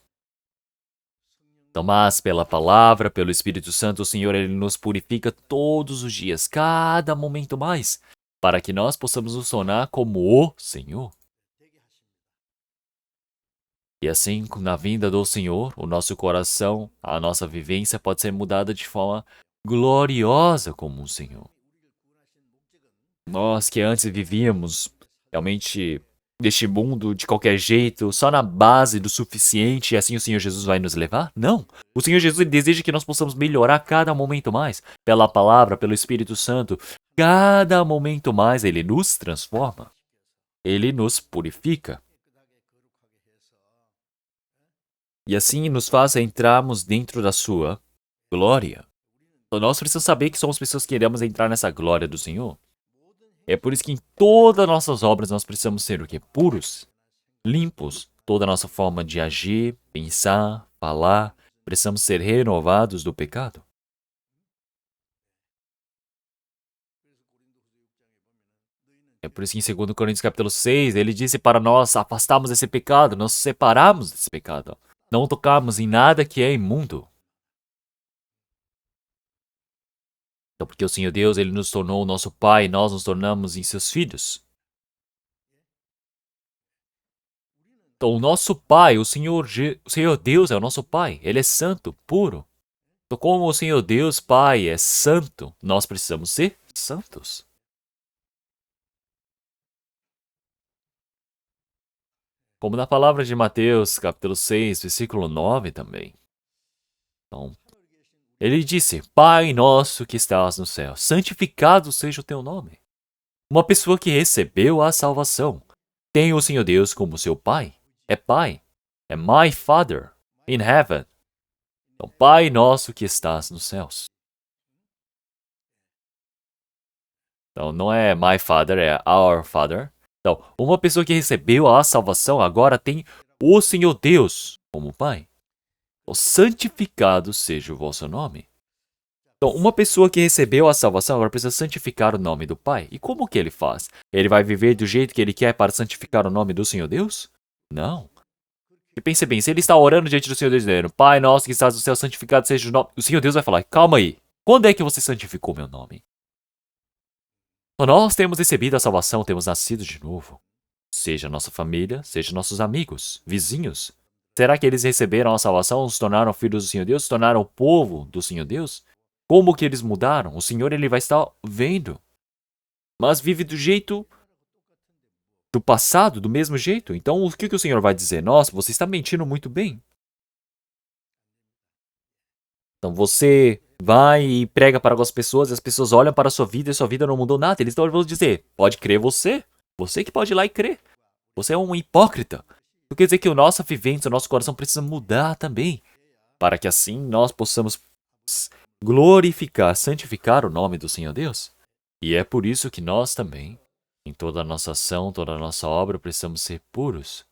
Então, mas pela palavra, pelo Espírito Santo, o Senhor ele nos purifica todos os dias, cada momento mais, para que nós possamos nos tornar como o Senhor. E assim, na vinda do Senhor, o nosso coração, a nossa vivência pode ser mudada de forma gloriosa como o Senhor. Nós que antes vivíamos realmente neste mundo de qualquer jeito, só na base do suficiente, e assim o Senhor Jesus vai nos levar? Não. O Senhor Jesus ele deseja que nós possamos melhorar cada momento mais, pela palavra, pelo Espírito Santo. Cada momento mais ele nos transforma. Ele nos purifica. E assim nos faz entrarmos dentro da sua glória. Então nós precisamos saber que somos pessoas que queremos entrar nessa glória do Senhor. É por isso que em todas as nossas obras nós precisamos ser o quê? Puros, limpos. Toda a nossa forma de agir, pensar, falar, precisamos ser renovados do pecado. É por isso que em 2 Coríntios capítulo 6, ele disse para nós afastarmos esse pecado, nos separarmos desse pecado. Não tocarmos em nada que é imundo. Então, porque o Senhor Deus, ele nos tornou o nosso Pai, nós nos tornamos em seus filhos. Então, o nosso Pai, o Senhor Deus é o nosso Pai. Ele é santo, puro. Então, como o Senhor Deus, Pai, é santo, nós precisamos ser santos. Como na palavra de Mateus, capítulo 6, versículo 9 também. Então, ele disse, Pai nosso que estás no céu, santificado seja o teu nome. Uma pessoa que recebeu a salvação tem o Senhor Deus como seu Pai. É Pai. É my Father in heaven. Então, Pai nosso que estás nos céus. Então, não é my Father, é our Father. Então, uma pessoa que recebeu a salvação agora tem o Senhor Deus como Pai. Então, santificado seja o vosso nome. Então, uma pessoa que recebeu a salvação agora precisa santificar o nome do Pai. E como que ele faz? Ele vai viver do jeito que ele quer para santificar o nome do Senhor Deus? Não. E pense bem, se ele está orando diante do Senhor Deus dizendo, Pai nosso que estás no céu, santificado seja o nome. O Senhor Deus vai falar, calma aí, quando é que você santificou meu nome? Então, nós temos recebido a salvação, temos nascido de novo. Seja nossa família, seja nossos amigos, vizinhos. Será que eles receberam a salvação, se tornaram filhos do Senhor Deus, se tornaram povo do Senhor Deus? Como que eles mudaram? O Senhor ele vai estar vendo. Mas vive do jeito do passado, do mesmo jeito. Então o que o Senhor vai dizer? Nossa, você está mentindo muito bem. Então você vai e prega para algumas pessoas, e as pessoas olham para a sua vida e sua vida não mudou nada. Eles vão dizer, pode crer você. Você que pode ir lá e crer. Você é um hipócrita. Isso quer dizer que o nosso vivência, o nosso coração precisa mudar também. Para que assim nós possamos glorificar, santificar o nome do Senhor Deus. E é por isso que nós também, em toda a nossa ação, toda a nossa obra, precisamos ser puros.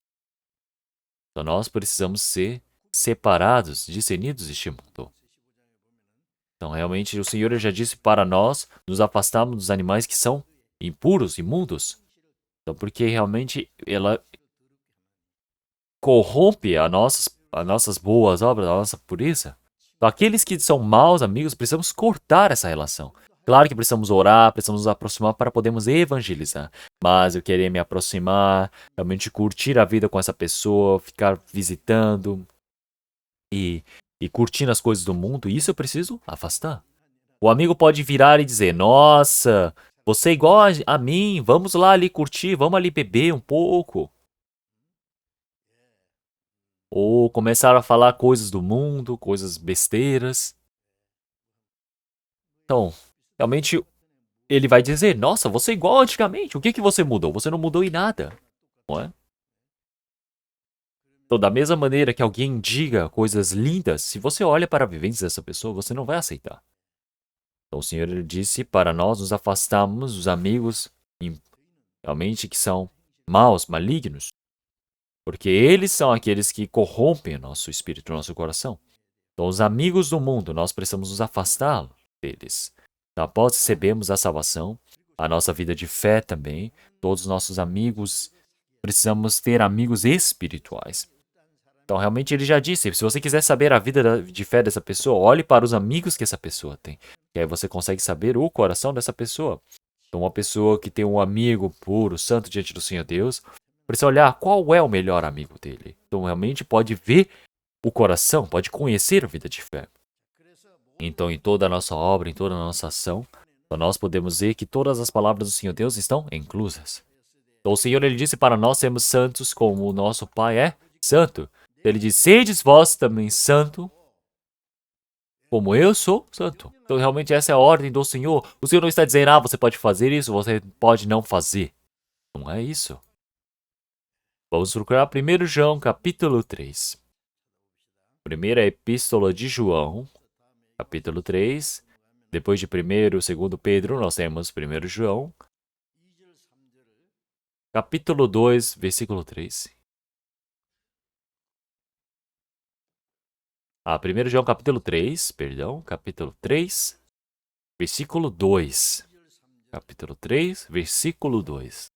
Então nós precisamos ser separados, discernidos deste mundo. Então realmente o Senhor já disse para nós nos afastarmos dos animais que são impuros, imundos. Então porque realmente ela corrompe as nossas boas obras, a nossa pureza. Então, aqueles que são maus amigos, precisamos cortar essa relação. Claro que precisamos orar, precisamos nos aproximar para podermos evangelizar. Mas eu querer me aproximar, realmente curtir a vida com essa pessoa, ficar visitando e curtindo as coisas do mundo, isso eu preciso afastar. O amigo pode virar e dizer, nossa, você é igual a mim, vamos lá ali curtir, vamos ali beber um pouco. Ou começaram a falar coisas do mundo, coisas besteiras. Então, realmente ele vai dizer: Nossa, você é igual antigamente. O que você mudou? Você não mudou em nada. Não é? Então, da mesma maneira que alguém diga coisas lindas, se você olha para a vivência dessa pessoa, você não vai aceitar. Então, o Senhor ele disse para nós nos afastarmos dos amigos realmente que são maus, malignos. Porque eles são aqueles que corrompem o nosso espírito, o nosso coração. Então, os amigos do mundo, nós precisamos nos afastar deles. Então, após recebermos a salvação, a nossa vida de fé também, todos os nossos amigos, precisamos ter amigos espirituais. Então, realmente, ele já disse, se você quiser saber a vida de fé dessa pessoa, olhe para os amigos que essa pessoa tem. E aí você consegue saber o coração dessa pessoa. Então, uma pessoa que tem um amigo puro, santo diante do Senhor Deus, precisa olhar qual é o melhor amigo dele. Então, realmente pode ver o coração, pode conhecer a vida de fé. Então, em toda a nossa obra, em toda a nossa ação, nós podemos ver que todas as palavras do Senhor Deus estão inclusas. Então, o Senhor, ele disse para nós sermos santos como o nosso Pai é santo. Ele diz, sedes vós também santo, como eu sou santo. Então, realmente, essa é a ordem do Senhor. O Senhor não está dizendo, você pode fazer isso, você pode não fazer. Não é isso. Vamos procurar 1 João, capítulo 3. Primeira epístola de João, capítulo 3. Depois de 1º, 2º Pedro, nós temos 1 João, capítulo 2, versículo 3. 1 João, capítulo 3, capítulo 3, versículo 2. Capítulo 3, versículo 2.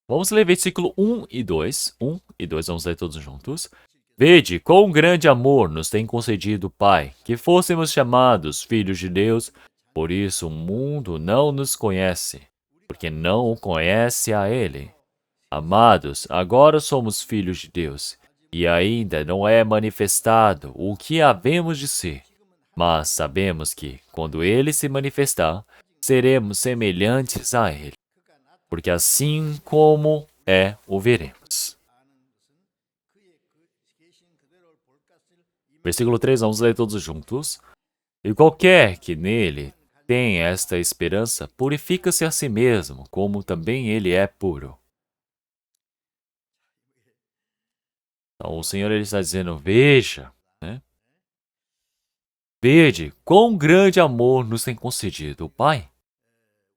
Vamos ler versículo 1 e 2. 1 e 2, vamos ler todos juntos. Vede, quão grande amor nos tem concedido o Pai, que fôssemos chamados filhos de Deus. Por isso o mundo não nos conhece, porque não o conhece a Ele. Amados, agora somos filhos de Deus, e ainda não é manifestado o que havemos de ser. Mas sabemos que, quando Ele se manifestar, seremos semelhantes a Ele, porque assim como o veremos. Versículo 3, vamos ler todos juntos. E qualquer que nele tem esta esperança, purifica-se a si mesmo, como também ele é puro. Então, o Senhor ele está dizendo, veja, vede quão grande amor nos tem concedido o Pai,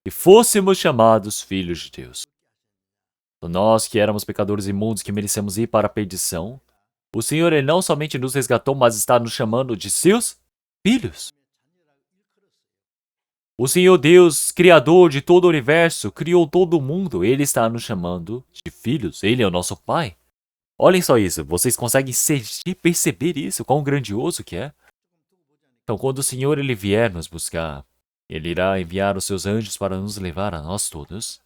que fôssemos chamados filhos de Deus. Então, nós que éramos pecadores imundos, que merecemos ir para a perdição, o Senhor ele não somente nos resgatou, mas está nos chamando de seus filhos. O Senhor Deus, Criador de todo o universo, criou todo o mundo. Ele está nos chamando de filhos. Ele é o nosso Pai. Olhem só isso. Vocês conseguem perceber isso? Quão grandioso que é? Então, quando o Senhor ele vier nos buscar, Ele irá enviar os seus anjos para nos levar a nós todos.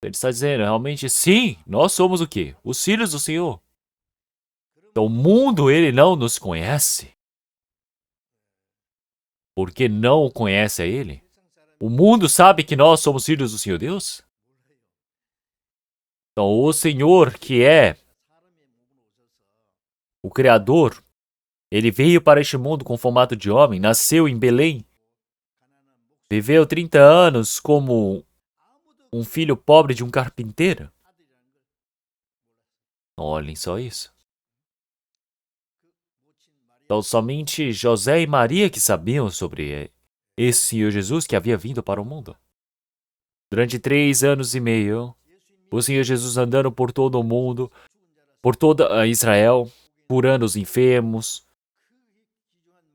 Ele está dizendo, realmente, sim, nós somos o quê? Os filhos do Senhor. Então, o mundo, ele não nos conhece. Porque não o conhece a Ele. O mundo sabe que nós somos filhos do Senhor Deus? Então, o Senhor, que é o Criador, ele veio para este mundo com formato de homem, nasceu em Belém, viveu 30 anos como um filho pobre de um carpinteiro. Olhem só isso. Então, somente José e Maria que sabiam sobre esse Senhor Jesus que havia vindo para o mundo. Durante 3 anos e meio, o Senhor Jesus andando por todo o mundo, por toda Israel, curando os enfermos,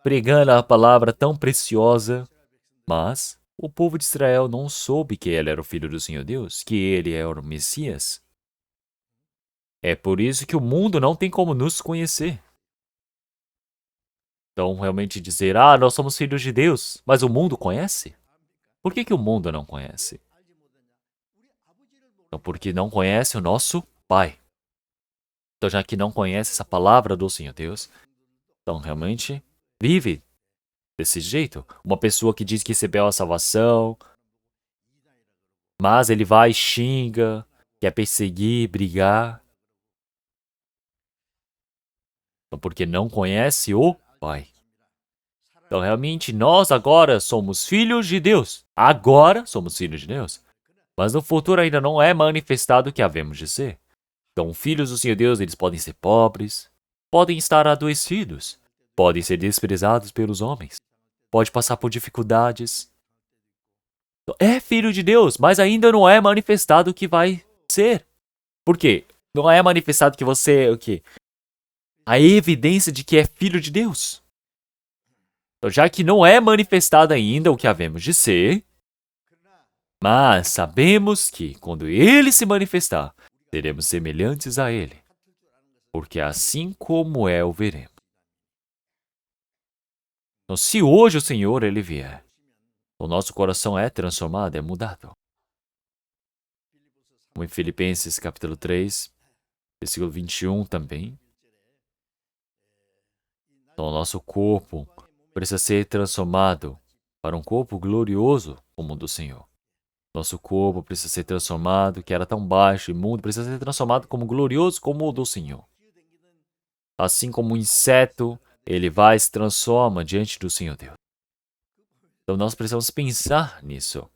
pregando a palavra tão preciosa. Mas o povo de Israel não soube que ele era o Filho do Senhor Deus, que ele era o Messias. É por isso que o mundo não tem como nos conhecer. Então, realmente dizer, nós somos filhos de Deus, mas o mundo conhece? Por que o mundo não conhece? Então, porque não conhece o nosso Pai. Então, já que não conhece essa palavra do Senhor Deus, então realmente vive desse jeito. Uma pessoa que diz que recebeu a salvação, mas ele vai e xinga, quer perseguir, brigar. Então, porque não conhece o Pai. Então, realmente, nós agora somos filhos de Deus. Agora somos filhos de Deus. Mas no futuro ainda não é manifestado o que havemos de ser. Então, filhos do Senhor Deus, eles podem ser pobres, podem estar adoecidos, podem ser desprezados pelos homens, pode passar por dificuldades. Então, é filho de Deus, mas ainda não é manifestado o que vai ser. Por quê? Não é manifestado que você é o quê? A evidência de que é filho de Deus. Então, já que não é manifestado ainda o que havemos de ser, mas sabemos que, quando Ele se manifestar, seremos semelhantes a Ele, porque assim como o veremos. Então, se hoje o Senhor Ele vier, O nosso coração é transformado, é mudado. Como em Filipenses capítulo 3, versículo 21 também. Então, o nosso corpo precisa ser transformado para um corpo glorioso como o do Senhor. Nosso corpo precisa ser transformado, que era tão baixo e imundo, precisa ser transformado como glorioso como o do Senhor. Assim como um inseto, ele vai e se transforma diante do Senhor Deus. Então nós precisamos pensar nisso.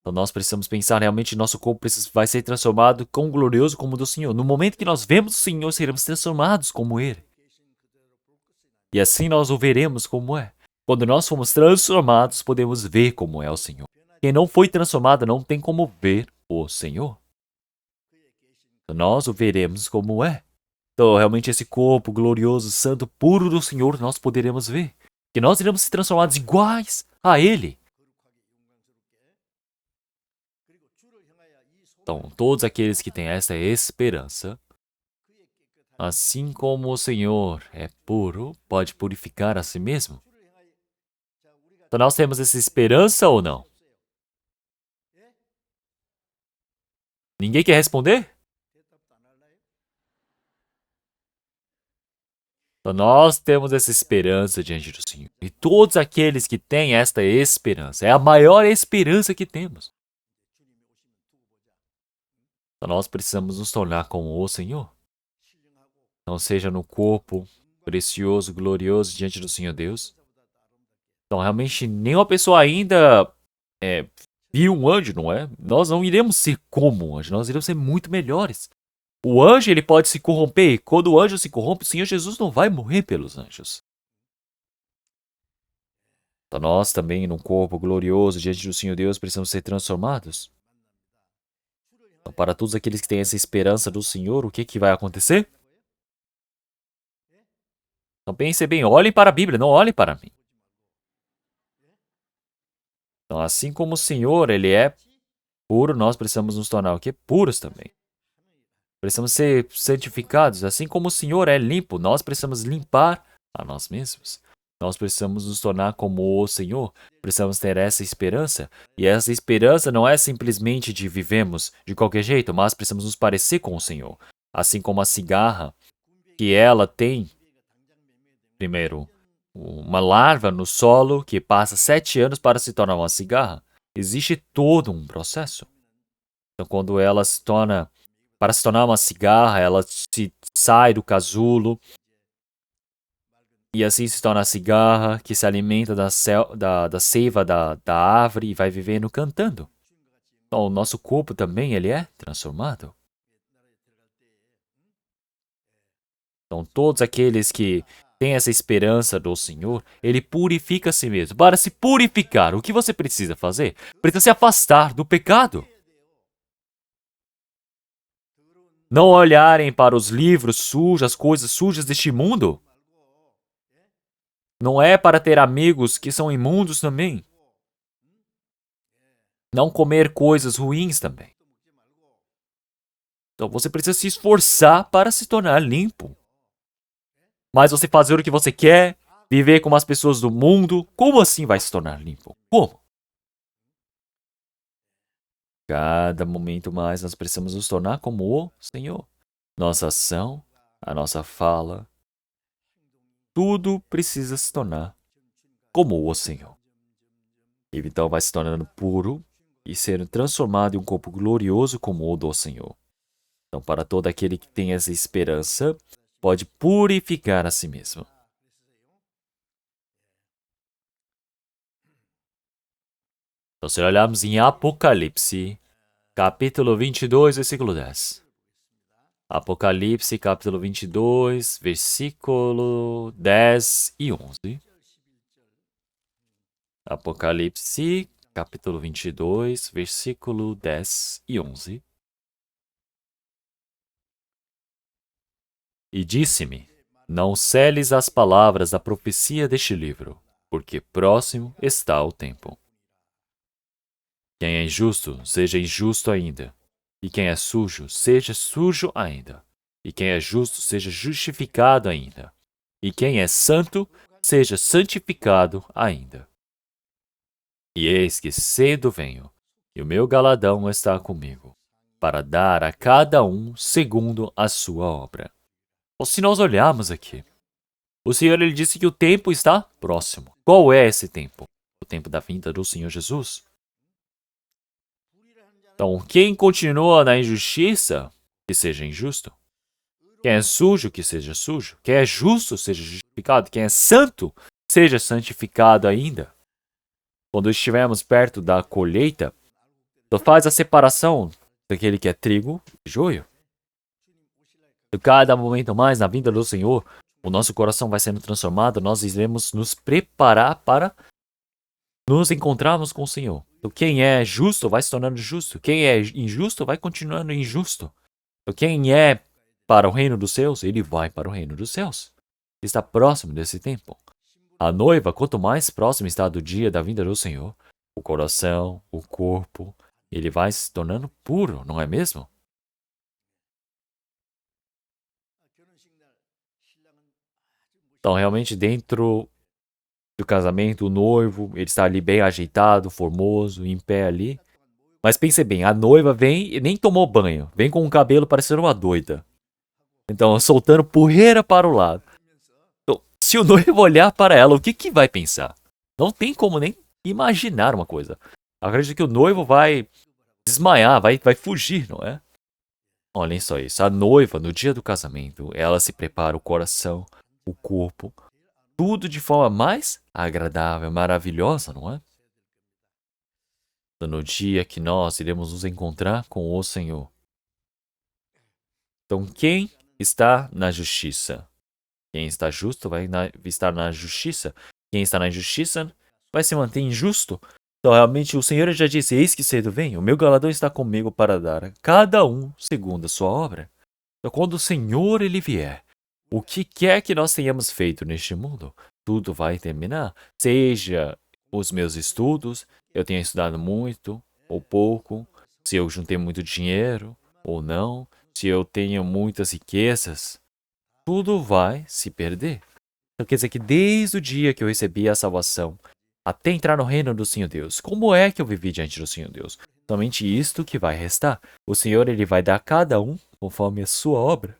Então nós precisamos pensar realmente nosso corpo vai ser transformado com glorioso como o do Senhor. No momento que nós vemos o Senhor, seremos transformados como Ele. E assim nós o veremos como é. Quando nós fomos transformados, podemos ver como é o Senhor. Quem não foi transformado não tem como ver o Senhor. Então, nós o veremos como é. Então, realmente, esse corpo glorioso, santo, puro do Senhor, nós poderemos ver. Que nós iremos ser transformados iguais a Ele. Então, todos aqueles que têm essa esperança, assim como o Senhor é puro, pode purificar a si mesmo. Então, nós temos essa esperança ou não? Ninguém quer responder? Então, nós temos essa esperança diante do Senhor. E todos aqueles que têm esta esperança, é a maior esperança que temos. Então, nós precisamos nos tornar como o Senhor. Não seja no corpo precioso, glorioso diante do Senhor Deus. Então, realmente, nenhuma pessoa ainda viu um anjo, não é? Nós não iremos ser como um anjo, nós iremos ser muito melhores. O anjo, ele pode se corromper. Quando o anjo se corrompe, o Senhor Jesus não vai morrer pelos anjos. Então, nós também, num corpo glorioso diante do Senhor Deus, precisamos ser transformados. Então, para todos aqueles que têm essa esperança do Senhor, o que vai acontecer? Então, pensem bem, olhem para a Bíblia, não olhem para mim. Então, assim como o Senhor, ele é puro, nós precisamos nos tornar o quê? Puros também. Precisamos ser santificados, assim como o Senhor é limpo, nós precisamos limpar a nós mesmos. Nós precisamos nos tornar como o Senhor, precisamos ter essa esperança. E essa esperança não é simplesmente de vivemos de qualquer jeito, mas precisamos nos parecer com o Senhor. Assim como a cigarra, que ela tem, primeiro, uma larva no solo que passa 7 anos para se tornar uma cigarra. Existe todo um processo. Então, quando ela para se tornar uma cigarra, ela se sai do casulo e assim se torna a cigarra que se alimenta da seiva da árvore e vai vivendo cantando. Então, o nosso corpo também ele é transformado. Então, todos aqueles que têm essa esperança do Senhor, ele purifica a si mesmo. Para se purificar, o que você precisa fazer? Precisa se afastar do pecado. Não olharem para os livros sujos, as coisas sujas deste mundo. Não é para ter amigos que são imundos também. Não comer coisas ruins também. Então você precisa se esforçar para se tornar limpo. Mas você fazer o que você quer, viver como as pessoas do mundo, como assim vai se tornar limpo? Como? Cada momento mais nós precisamos nos tornar como o Senhor. Nossa ação, a nossa fala, tudo precisa se tornar como o Senhor. E então vai se tornando puro e sendo transformado em um corpo glorioso como o do Senhor. Então, para todo aquele que tem essa esperança, pode purificar a si mesmo. Então, se olharmos em Apocalipse, capítulo 22, versículo 10. Apocalipse, capítulo 22, versículo 10 e 11. Apocalipse, capítulo 22, versículo 10 e 11. E disse-me: Não seles as palavras da profecia deste livro, porque próximo está o tempo. Quem é injusto, seja injusto ainda. E quem é sujo, seja sujo ainda. E quem é justo, seja justificado ainda. e quem é santo, seja santificado ainda. E eis que cedo venho, e o meu galardão está comigo, para dar a cada um segundo a sua obra. Ou se nós olharmos aqui, o Senhor ele disse que o tempo está próximo. Qual é esse tempo? O tempo da vinda do Senhor Jesus. Então, quem continua na injustiça, que seja injusto. Quem é sujo, que seja sujo. Quem é justo, seja justificado. Quem é santo, seja santificado ainda. Quando estivermos perto da colheita, tu faz a separação daquele que é trigo e joio. E cada momento mais na vinda do Senhor, o nosso coração vai sendo transformado, nós iremos nos preparar para nos encontrarmos com o Senhor. Então, quem é justo vai se tornando justo. Quem é injusto vai continuando injusto. Então, quem é para o reino dos céus, ele vai para o reino dos céus. Está próximo desse tempo. A noiva, quanto mais próximo está do dia da vinda do Senhor, o coração, o corpo, ele vai se tornando puro, não é mesmo? Então, realmente, dentro do casamento, o noivo, ele está ali bem ajeitado, formoso, em pé ali. Mas pense bem, a noiva vem e nem tomou banho, vem com o cabelo parecendo uma doida. Então, soltando poeira para o lado. Então, se o noivo olhar para ela, o que vai pensar? Não tem como nem imaginar uma coisa. Acredito que o noivo vai desmaiar, vai fugir, não é? Olhem só isso. A noiva, no dia do casamento, ela se prepara o coração, o corpo, tudo de forma mais agradável, maravilhosa, não é? No dia que nós iremos nos encontrar com o Senhor. Então, quem está na justiça? Quem está justo vai estar na justiça. Quem está na injustiça vai se manter injusto. Então, realmente, o Senhor já disse, eis que cedo vem, o meu galardão está comigo para dar a cada um segundo a sua obra. Então, quando o Senhor ele vier, o que quer que nós tenhamos feito neste mundo, tudo vai terminar. Seja os meus estudos, eu tenha estudado muito ou pouco, se eu juntei muito dinheiro ou não, se eu tenho muitas riquezas, tudo vai se perder. Então quer dizer que desde o dia que eu recebi a salvação, até entrar no reino do Senhor Deus, como é que eu vivi diante do Senhor Deus? Somente isto que vai restar. O Senhor ele vai dar a cada um conforme a sua obra.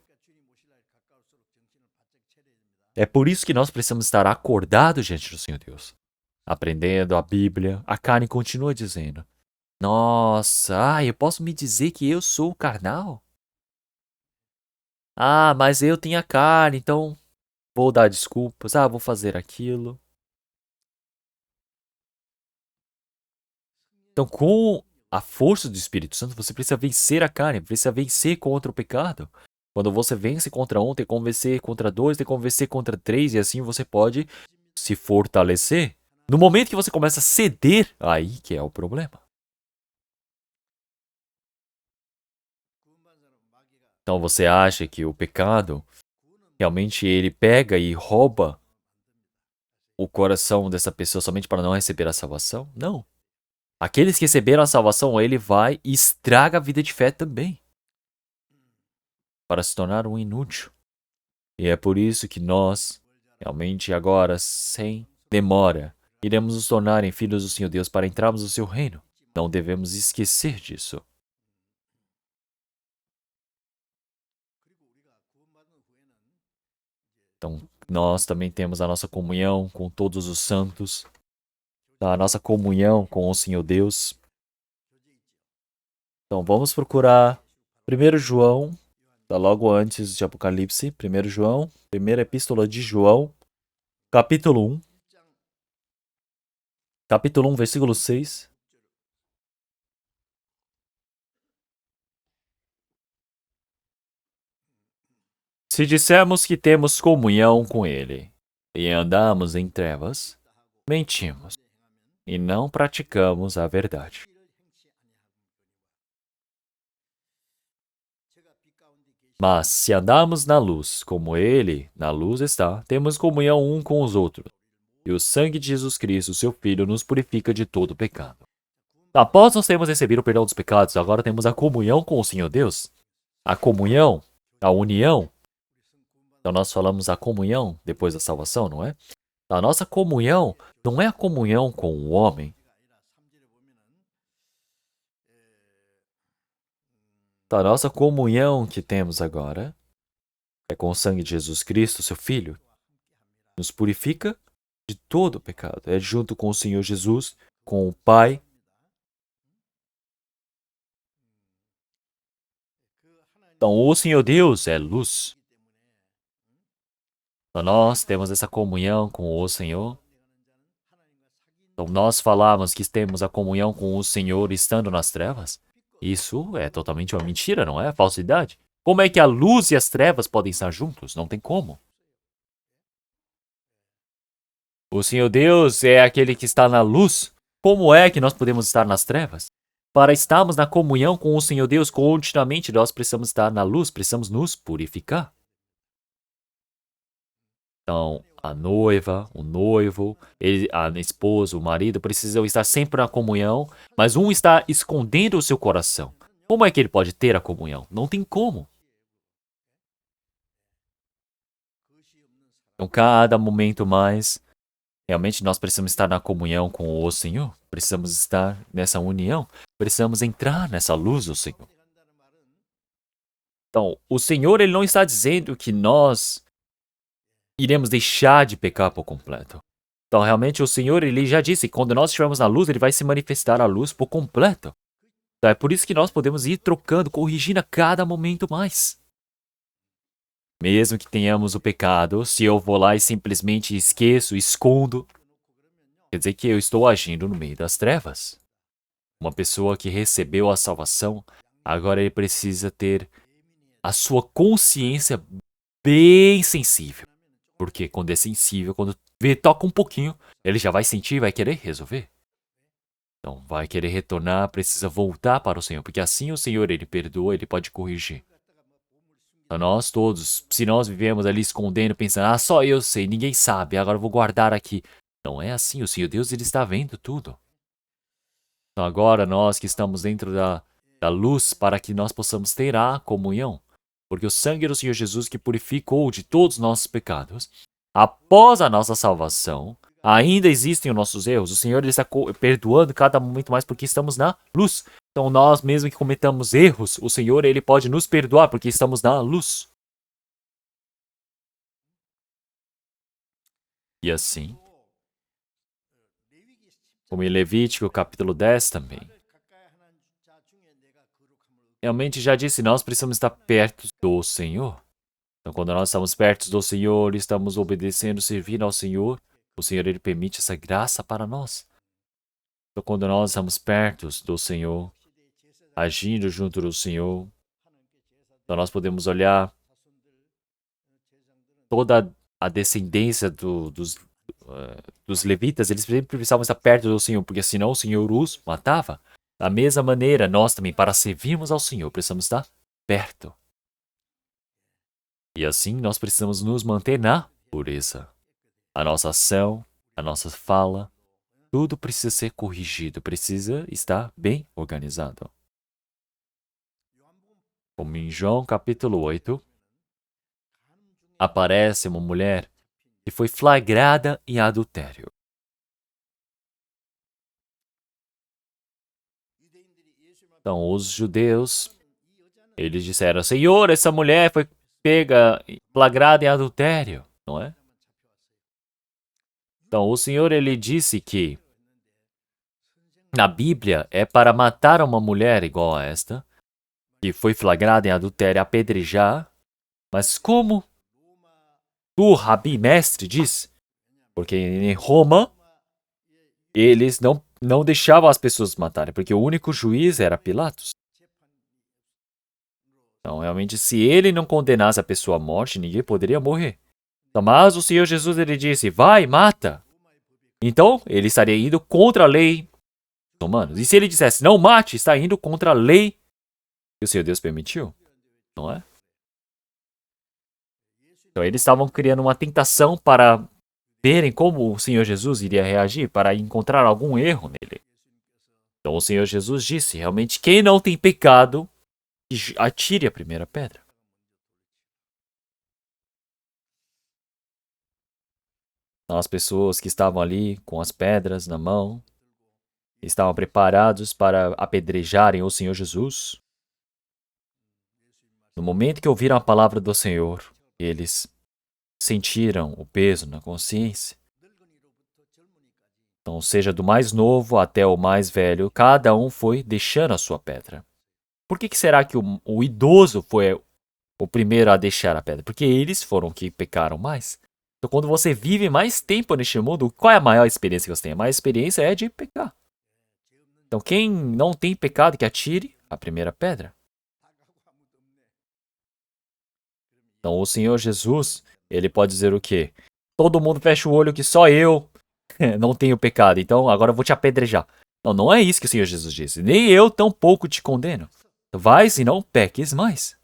É por isso que nós precisamos estar acordados diante do Senhor Deus. Aprendendo a Bíblia, a carne continua dizendo, nossa, eu posso me dizer que eu sou carnal? Mas eu tenho a carne, então vou dar desculpas, vou fazer aquilo. Então, com a força do Espírito Santo, você precisa vencer a carne, precisa vencer contra o pecado. Quando você vence contra um, tem como vencer contra dois, tem como vencer contra três, e assim você pode se fortalecer. No momento que você começa a ceder, aí que é o problema. Então você acha que o pecado, realmente ele pega e rouba o coração dessa pessoa somente para não receber a salvação? Não. Aqueles que receberam a salvação, ele vai e estraga a vida de fé também. Para se tornar um inútil. E é por isso que nós, realmente agora, sem demora, iremos nos tornar em filhos do Senhor Deus para entrarmos no seu reino. Não devemos esquecer disso. Então, nós também temos a nossa comunhão com todos os santos, a nossa comunhão com o Senhor Deus. Então, vamos procurar 1 João, tá logo antes de Apocalipse, 1 João, primeira epístola de João, capítulo 1. Capítulo 1, versículo 6. Se dissermos que temos comunhão com Ele e andamos em trevas, mentimos e não praticamos a verdade. Mas se andarmos na luz, como Ele na luz está, temos comunhão um com os outros. E o sangue de Jesus Cristo, seu Filho, nos purifica de todo pecado. Após nós termos recebido o perdão dos pecados, agora temos a comunhão com o Senhor Deus. A comunhão, a união, Então nós falamos a comunhão depois da salvação, não é? A nossa comunhão não é a comunhão com o homem. A nossa comunhão que temos agora é com o sangue de Jesus Cristo, seu Filho. Nos purifica de todo o pecado. É junto com o Senhor Jesus, com o Pai. Então, o Senhor Deus é luz. Então, nós temos essa comunhão com o Senhor. Então, nós falamos que temos a comunhão com o Senhor estando nas trevas. Isso é totalmente uma mentira, não é? Falsidade. Como é que a luz e as trevas podem estar juntos? Não tem como. O Senhor Deus é aquele que está na luz. Como é que nós podemos estar nas trevas? Para estarmos na comunhão com o Senhor Deus continuamente, nós precisamos estar na luz, precisamos nos purificar. Então, a noiva, o noivo, a esposa, o marido precisam estar sempre na comunhão, mas um está escondendo o seu coração. Como é que ele pode ter a comunhão? Não tem como. Então, cada momento mais, realmente nós precisamos estar na comunhão com o Senhor. Precisamos estar nessa união. Precisamos entrar nessa luz do Senhor. Então, o Senhor ele não está dizendo que nós iremos deixar de pecar por completo. Então, realmente, o Senhor ele já disse, quando nós estivermos na luz, ele vai se manifestar a luz por completo. Então, é por isso que nós podemos ir trocando, corrigindo a cada momento mais. Mesmo que tenhamos o pecado, se eu vou lá e simplesmente esqueço, escondo, quer dizer que eu estou agindo no meio das trevas. Uma pessoa que recebeu a salvação, agora ele precisa ter a sua consciência bem sensível. Porque quando é sensível, quando toca um pouquinho, ele já vai sentir e vai querer resolver. Então, vai querer retornar, precisa voltar para o Senhor, porque assim o Senhor, ele perdoa, ele pode corrigir. Então, nós todos, se nós vivemos ali escondendo, pensando, só eu sei, ninguém sabe, agora eu vou guardar aqui. Não é assim, o Senhor Deus, ele está vendo tudo. Então, agora nós que estamos dentro da luz, para que nós possamos ter a comunhão, porque o sangue do Senhor Jesus que purificou de todos os nossos pecados, após a nossa salvação, ainda existem os nossos erros. O Senhor ele está perdoando cada momento mais porque estamos na luz. Então nós, mesmo que cometamos erros, o Senhor ele pode nos perdoar porque estamos na luz. E assim, como em Levítico capítulo 10 também, realmente já disse, nós precisamos estar perto do Senhor. Então, quando nós estamos perto do Senhor, estamos obedecendo, servindo ao Senhor, o Senhor ele permite essa graça para nós. Então, quando nós estamos perto do Senhor, agindo junto do Senhor, então nós podemos olhar toda a descendência dos levitas, eles sempre precisavam estar perto do Senhor, porque senão o Senhor os matava. Da mesma maneira, nós também, para servirmos ao Senhor, precisamos estar perto. E assim nós precisamos nos manter na pureza. A nossa ação, a nossa fala, tudo precisa ser corrigido, precisa estar bem organizado. Como em João capítulo 8, aparece uma mulher que foi flagrada em adultério. Então os judeus, eles disseram, Senhor, essa mulher foi pega, flagrada em adultério, não é? Então o Senhor, ele disse que na Bíblia é para matar uma mulher igual a esta, que foi flagrada em adultério, apedrejar, mas como o Rabi mestre diz, porque em Roma eles não deixavam as pessoas matarem, porque o único juiz era Pilatos. Então, realmente, se ele não condenasse a pessoa à morte, ninguém poderia morrer. Então, mas o Senhor Jesus ele disse, vai, mata. Então, ele estaria indo contra a lei romana. E se ele dissesse, não mate, está indo contra a lei que o Senhor Deus permitiu, não é? Então, eles estavam criando uma tentação para verem como o Senhor Jesus iria reagir, para encontrar algum erro nele. Então, o Senhor Jesus disse, realmente, quem não tem pecado, atire a primeira pedra. Então, as pessoas que estavam ali com as pedras na mão, estavam preparados para apedrejarem o Senhor Jesus. No momento que ouviram a palavra do Senhor, eles sentiram o peso na consciência. Então, seja do mais novo até o mais velho, cada um foi deixando a sua pedra. Por que será que o idoso foi o primeiro a deixar a pedra? Porque eles foram que pecaram mais. Então, quando você vive mais tempo neste mundo, qual é a maior experiência que você tem? A maior experiência é de pecar. Então, quem não tem pecado, que atire a primeira pedra. Então, o Senhor Jesus, ele pode dizer o quê? Todo mundo fecha o olho que só eu não tenho pecado, então agora eu vou te apedrejar. Não, não é isso que o Senhor Jesus disse. Nem eu tampouco te condeno. Vais e não peques mais.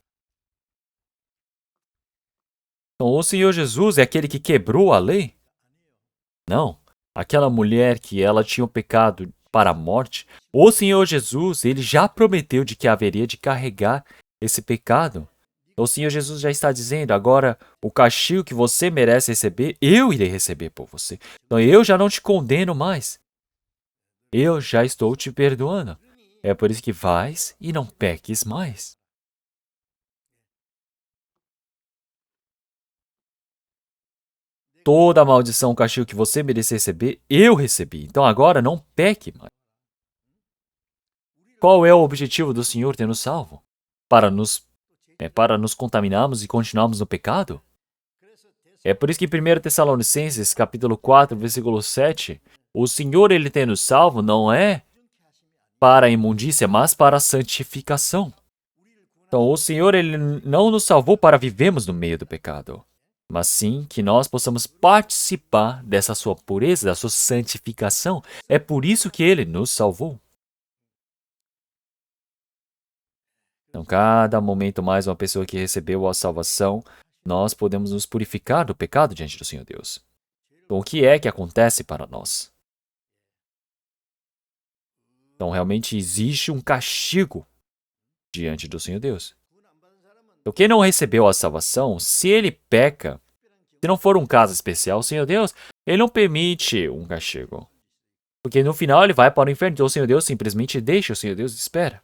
Então, o Senhor Jesus é aquele que quebrou a lei? Não. Aquela mulher que ela tinha o pecado para a morte, o Senhor Jesus, ele já prometeu de que haveria de carregar esse pecado. O Senhor Jesus já está dizendo, agora o castigo que você merece receber, eu irei receber por você. Então eu já não te condeno mais. Eu já estou te perdoando. É por isso que vais e não peques mais. Toda a maldição, o castigo que você merece receber, eu recebi. Então agora não peque mais. Qual é o objetivo do Senhor ter nos salvo? Para nos contaminarmos e continuarmos no pecado? É por isso que em 1 Tessalonicenses, capítulo 4, versículo 7, o Senhor, ele tem nos salvo não é para a imundícia, mas para a santificação. Então, o Senhor, ele não nos salvou para vivermos no meio do pecado, mas sim que nós possamos participar dessa sua pureza, da sua santificação. É por isso que ele nos salvou. Então, cada momento mais uma pessoa que recebeu a salvação, nós podemos nos purificar do pecado diante do Senhor Deus. Então, o que é que acontece para nós? Então, realmente existe um castigo diante do Senhor Deus. Então, quem não recebeu a salvação, se ele peca, se não for um caso especial, o Senhor Deus, ele não permite um castigo. Porque no final ele vai para o inferno, então o Senhor Deus simplesmente deixa, o Senhor Deus espera.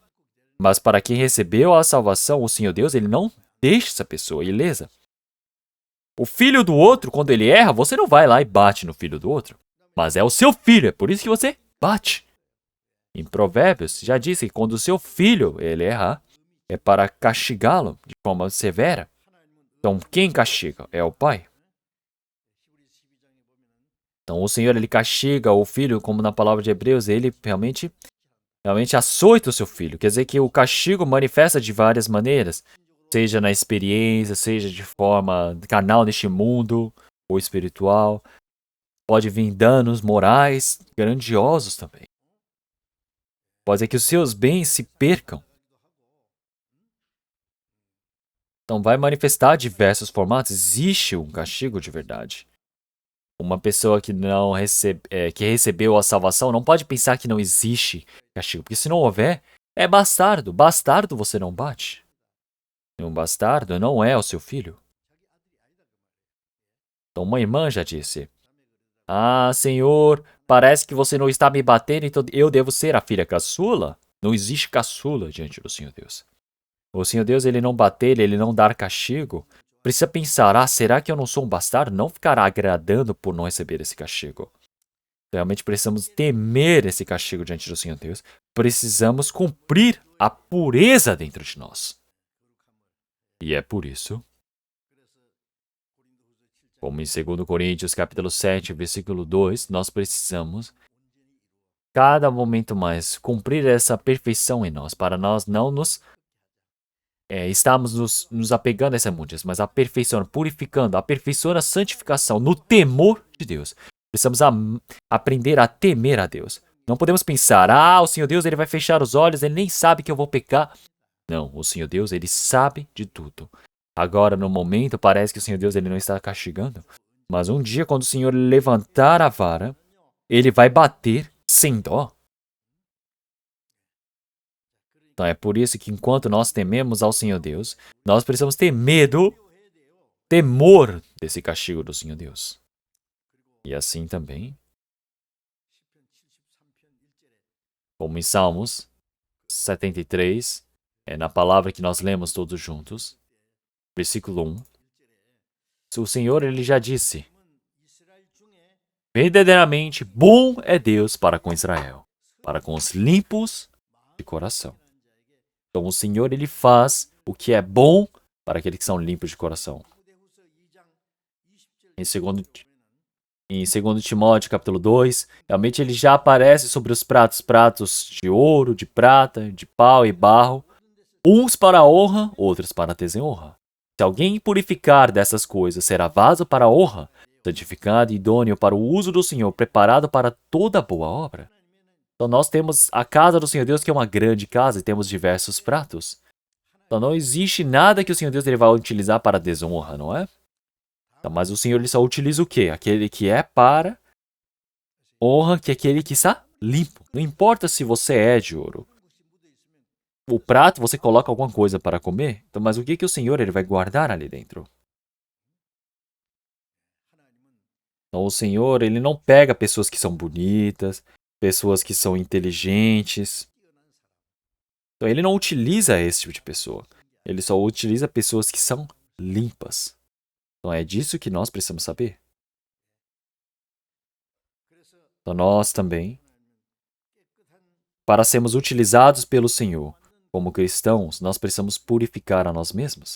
Mas para quem recebeu a salvação, o Senhor Deus, ele não deixa essa pessoa ilesa. O filho do outro, quando ele erra, você não vai lá e bate no filho do outro. Mas é o seu filho, é por isso que você bate. Em Provérbios, já disse que quando o seu filho ele errar, é para castigá-lo de forma severa. Então, quem castiga? É o pai. Então, o Senhor, ele castiga o filho, como na palavra de Hebreus, ele realmente açoita o seu filho. Quer dizer que o castigo manifesta de várias maneiras, seja na experiência, seja de forma carnal neste mundo, ou espiritual. Pode vir danos morais grandiosos também. Pode ser que os seus bens se percam. Então, vai manifestar diversos formatos. Existe um castigo de verdade. Uma pessoa que não que recebeu a salvação não pode pensar que não existe castigo, porque se não houver, é bastardo. Bastardo você não bate. E um bastardo não é o seu filho. Então uma irmã já disse: Ah, Senhor, parece que você não está me batendo, então eu devo ser a filha caçula? Não existe caçula diante do Senhor Deus. O Senhor Deus, ele não bater, ele não dar castigo. Precisa pensar, será que eu não sou um bastardo? Não ficará agradando por não receber esse castigo. Realmente precisamos temer esse castigo diante do Senhor Deus. Precisamos cumprir a pureza dentro de nós. E é por isso, como em 2 Coríntios capítulo 7, versículo 2, nós precisamos, cada momento mais, cumprir essa perfeição em nós, para nós não estamos nos apegando a essa imundícia, mas aperfeiçoando, purificando, aperfeiçoando a santificação no temor de Deus. Precisamos aprender a temer a Deus. Não podemos pensar, o Senhor Deus, ele vai fechar os olhos, ele nem sabe que eu vou pecar. Não, o Senhor Deus, ele sabe de tudo. Agora, no momento, parece que o Senhor Deus, ele não está castigando. Mas um dia, quando o Senhor levantar a vara, ele vai bater sem dó. Então é por isso que enquanto nós tememos ao Senhor Deus, nós precisamos ter medo, temor desse castigo do Senhor Deus. E assim também, como em Salmos 73, é na palavra que nós lemos todos juntos, versículo 1, o Senhor ele já disse: verdadeiramente bom é Deus para com Israel, para com os limpos de coração. Então o Senhor ele faz o que é bom para aqueles que são limpos de coração. Em 2 Timóteo capítulo 2, realmente ele já aparece sobre os pratos de ouro, de prata, de pau e barro, uns para a honra, outros para a desonra. Se alguém purificar dessas coisas, será vaso para a honra, santificado e idôneo para o uso do Senhor, preparado para toda boa obra. Então nós temos a casa do Senhor Deus, que é uma grande casa, e temos diversos pratos. Então não existe nada que o Senhor Deus ele vai utilizar para desonra, não é? Então, mas o Senhor ele só utiliza o quê? Aquele que é para honra, que é aquele que está limpo. Não importa se você é de ouro. O prato, você coloca alguma coisa para comer, então, mas o que o Senhor ele vai guardar ali dentro? Então, o Senhor ele não pega pessoas que são bonitas, pessoas que são inteligentes. Então, ele não utiliza esse tipo de pessoa. Ele só utiliza pessoas que são limpas. Então, é disso que nós precisamos saber. Então, nós também, para sermos utilizados pelo Senhor como cristãos, nós precisamos purificar a nós mesmos.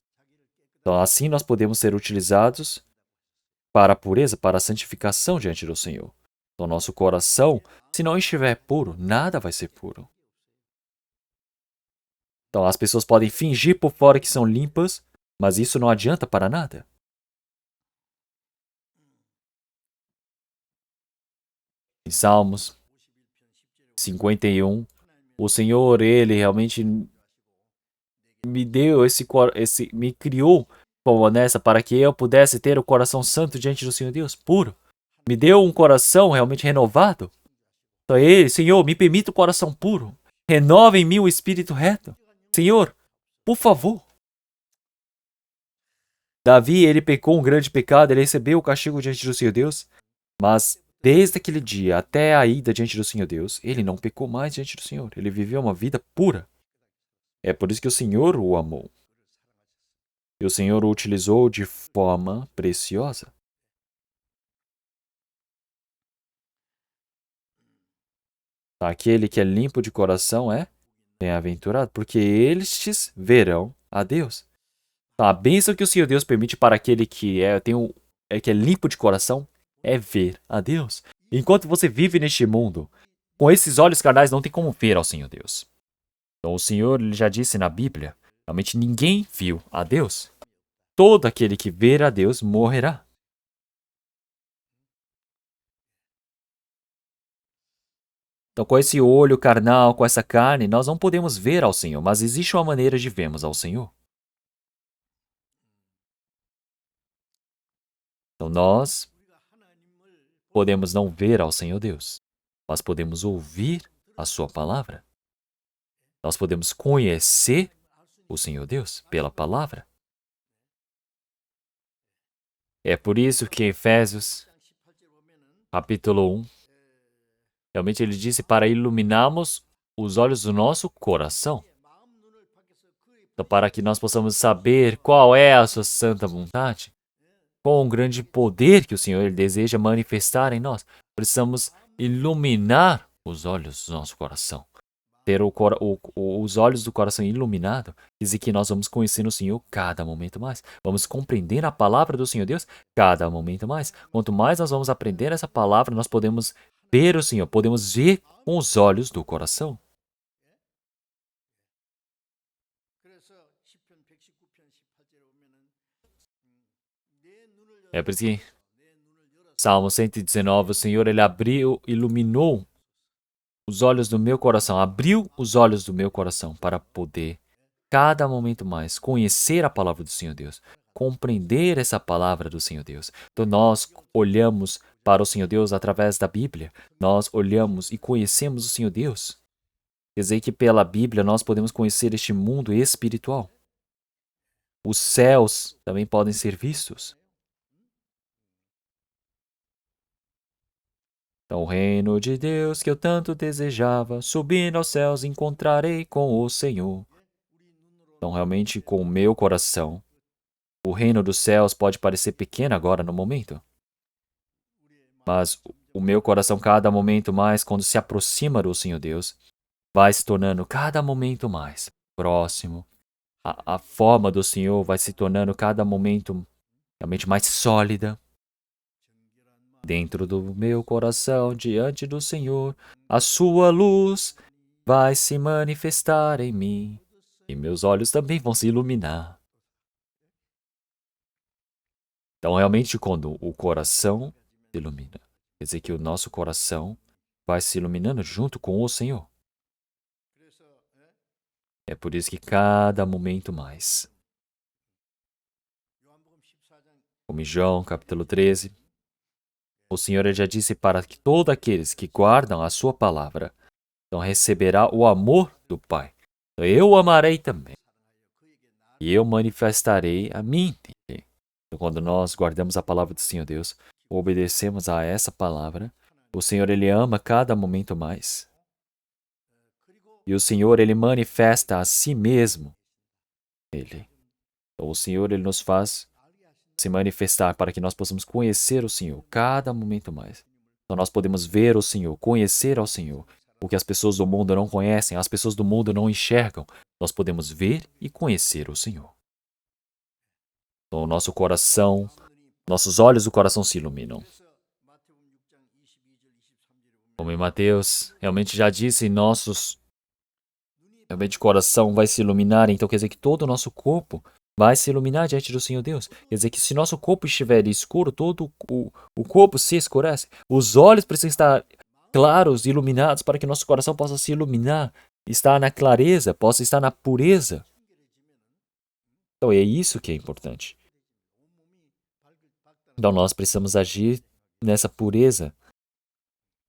Então, assim nós podemos ser utilizados para a pureza, para a santificação diante do Senhor. Então, nosso coração, se não estiver puro, nada vai ser puro. Então, as pessoas podem fingir por fora que são limpas, mas isso não adianta para nada. Em Salmos 51, o Senhor, ele realmente me deu me criou como honesta para que eu pudesse ter o coração santo diante do Senhor Deus, puro. Me deu um coração realmente renovado. Então, ele, Senhor, me permita o coração puro. Renova em mim o espírito reto. Senhor, por favor. Davi, ele pecou um grande pecado, ele recebeu o castigo diante do Senhor Deus, mas desde aquele dia até a ida diante do Senhor Deus, ele não pecou mais diante do Senhor. Ele viveu uma vida pura. É por isso que o Senhor o amou. E o Senhor o utilizou de forma preciosa. Aquele que é limpo de coração é bem-aventurado, porque eles verão a Deus. Então, a bênção que o Senhor Deus permite para aquele que que é limpo de coração é ver a Deus. Enquanto você vive neste mundo, com esses olhos carnais não tem como ver ao Senhor Deus. Então o Senhor ele já disse na Bíblia, realmente ninguém viu a Deus. Todo aquele que ver a Deus morrerá. Então, com esse olho carnal, com essa carne, nós não podemos ver ao Senhor, mas existe uma maneira de vermos ao Senhor. Então, nós podemos não ver ao Senhor Deus, mas podemos ouvir a Sua palavra. Nós podemos conhecer o Senhor Deus pela palavra. É por isso que em Efésios, capítulo 1, realmente ele disse para iluminarmos os olhos do nosso coração. Então, para que nós possamos saber qual é a sua santa vontade, qual o grande poder que o Senhor ele deseja manifestar em nós, precisamos iluminar os olhos do nosso coração. Ter os olhos do coração iluminados, diz que nós vamos conhecer o Senhor cada momento mais. Vamos compreender a palavra do Senhor Deus cada momento mais. Quanto mais nós vamos aprender essa palavra, nós podemos ver o Senhor, podemos ver com os olhos do coração. É por isso que Salmo 119, o Senhor ele iluminou os olhos do meu coração, abriu os olhos do meu coração para poder, cada momento mais, conhecer a palavra do Senhor Deus, compreender essa palavra do Senhor Deus. Então nós olhamos para o Senhor Deus através da Bíblia, nós olhamos e conhecemos o Senhor Deus. Quer dizer que pela Bíblia nós podemos conhecer este mundo espiritual. Os céus também podem ser vistos. Então, o reino de Deus que eu tanto desejava, subindo aos céus encontrarei com o Senhor. Então, realmente, com o meu coração, o reino dos céus pode parecer pequeno agora no momento, mas o meu coração, cada momento mais, quando se aproxima do Senhor Deus, vai se tornando cada momento mais próximo. A forma do Senhor vai se tornando cada momento realmente mais sólida. Dentro do meu coração, diante do Senhor, a sua luz vai se manifestar em mim, e meus olhos também vão se iluminar. Então, realmente, quando o coração se ilumina, quer dizer que o nosso coração vai se iluminando junto com o Senhor. É por isso que cada momento mais, como em João capítulo 13, o Senhor já disse para que todos aqueles que guardam a sua palavra, então receberá o amor do Pai. Então, eu o amarei também, e eu manifestarei a mim nele. Então, quando nós guardamos a palavra do Senhor Deus, obedecemos a essa palavra, o Senhor, Ele ama cada momento mais. E o Senhor, Ele manifesta a si mesmo nele. Então, o Senhor, Ele nos faz se manifestar para que nós possamos conhecer o Senhor cada momento mais. Então, nós podemos ver o Senhor, conhecer ao Senhor. O que as pessoas do mundo não conhecem, as pessoas do mundo não enxergam. Nós podemos ver e conhecer o Senhor. Então, o nosso coração, nossos olhos do coração se iluminam. Como em Mateus realmente já disse, nossos realmente o coração vai se iluminar, então quer dizer que todo o nosso corpo vai se iluminar diante do Senhor Deus. Quer dizer que se nosso corpo estiver escuro, todo o corpo se escurece. Os olhos precisam estar claros, iluminados, para que nosso coração possa se iluminar, estar na clareza, possa estar na pureza. Então é isso que é importante. Então nós precisamos agir nessa pureza.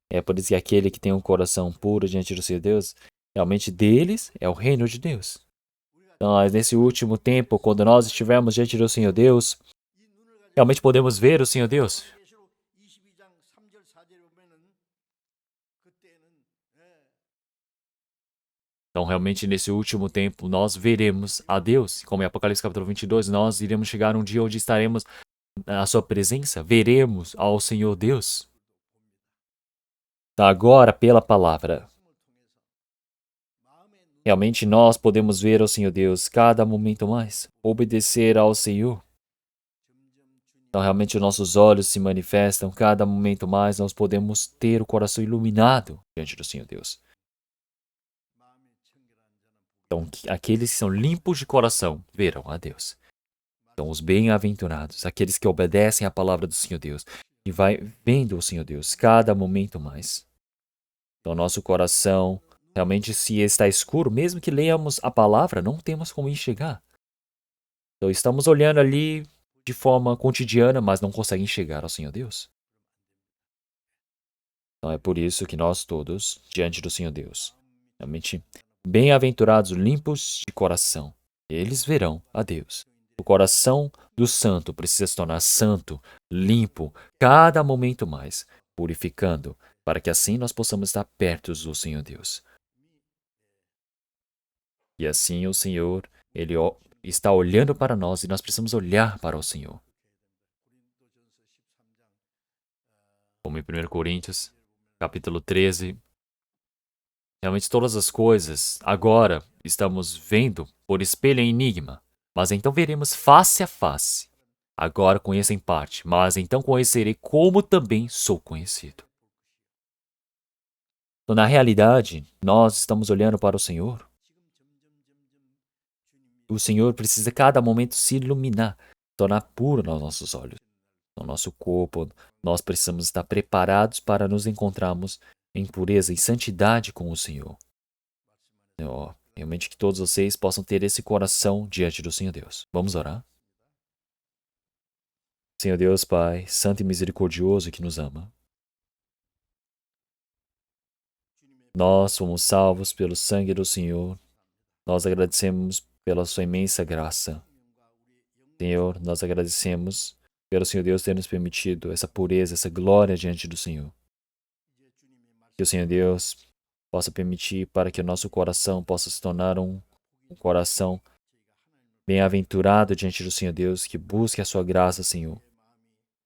É por isso que aquele que tem um coração puro diante do Senhor Deus, realmente deles é o reino de Deus. Então, nesse último tempo, quando nós estivermos diante do Senhor Deus, realmente podemos ver o Senhor Deus. Então, realmente, nesse último tempo, nós veremos a Deus. Como em Apocalipse capítulo 22, nós iremos chegar um dia onde estaremos na sua presença, veremos ao Senhor Deus. Então, agora, pela palavra, realmente nós podemos ver ao Senhor Deus cada momento mais, obedecer ao Senhor. Então, realmente, os nossos olhos se manifestam cada momento mais, nós podemos ter o coração iluminado diante do Senhor Deus. Então, aqueles que são limpos de coração verão a Deus. Então, os bem-aventurados, aqueles que obedecem à palavra do Senhor Deus, e vai vendo o Senhor Deus cada momento mais. Então, nosso coração realmente, se está escuro, mesmo que leiamos a palavra, não temos como enxergar. Então, estamos olhando ali de forma cotidiana, mas não conseguem chegar ao Senhor Deus. Então, é por isso que nós todos, diante do Senhor Deus, realmente bem-aventurados, limpos de coração, eles verão a Deus. O coração do santo precisa se tornar santo, limpo, cada momento mais, purificando, para que assim nós possamos estar perto do Senhor Deus. E assim o Senhor, Ele está olhando para nós e nós precisamos olhar para o Senhor. Como em 1 Coríntios, capítulo 13, realmente todas as coisas agora estamos vendo por espelho e enigma, mas então veremos face a face. Agora conheço em parte, mas então conhecerei como também sou conhecido. Então, na realidade, nós estamos olhando para o Senhor. O Senhor precisa cada momento se iluminar, tornar puro nos nossos olhos, no nosso corpo. Nós precisamos estar preparados para nos encontrarmos em pureza e santidade com o Senhor. Realmente que todos vocês possam ter esse coração diante do Senhor Deus. Vamos orar? Senhor Deus, Pai, santo e misericordioso que nos ama. Nós somos salvos pelo sangue do Senhor. Nós agradecemos pela sua imensa graça. Senhor, nós agradecemos pelo Senhor Deus ter nos permitido essa pureza, essa glória diante do Senhor. Que o Senhor Deus possa permitir para que o nosso coração possa se tornar um coração bem-aventurado diante do Senhor Deus, que busque a sua graça, Senhor.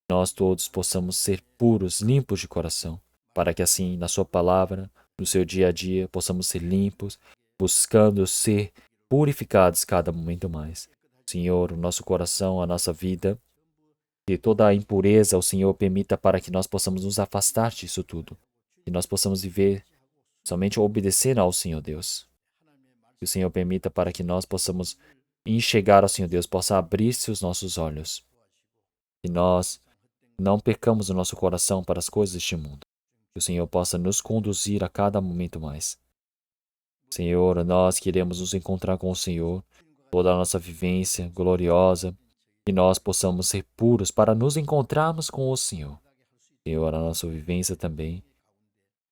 Nós todos possamos ser puros, limpos de coração, para que assim, na sua palavra, no seu dia a dia, possamos ser limpos, buscando ser purificados cada momento mais. Senhor, o nosso coração, a nossa vida, que toda a impureza o Senhor permita para que nós possamos nos afastar disso tudo. Que nós possamos viver somente obedecendo ao Senhor Deus. Que o Senhor permita para que nós possamos enxergar ao Senhor Deus, possa abrir-se os nossos olhos. Que nós não percamos o nosso coração para as coisas deste mundo. Que o Senhor possa nos conduzir a cada momento mais. Senhor, nós queremos nos encontrar com o Senhor, toda a nossa vivência gloriosa, que nós possamos ser puros para nos encontrarmos com o Senhor. Senhor, a nossa vivência também,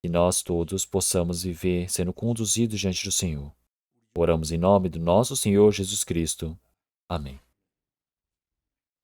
que nós todos possamos viver sendo conduzidos diante do Senhor. Oramos em nome do nosso Senhor Jesus Cristo. Amém.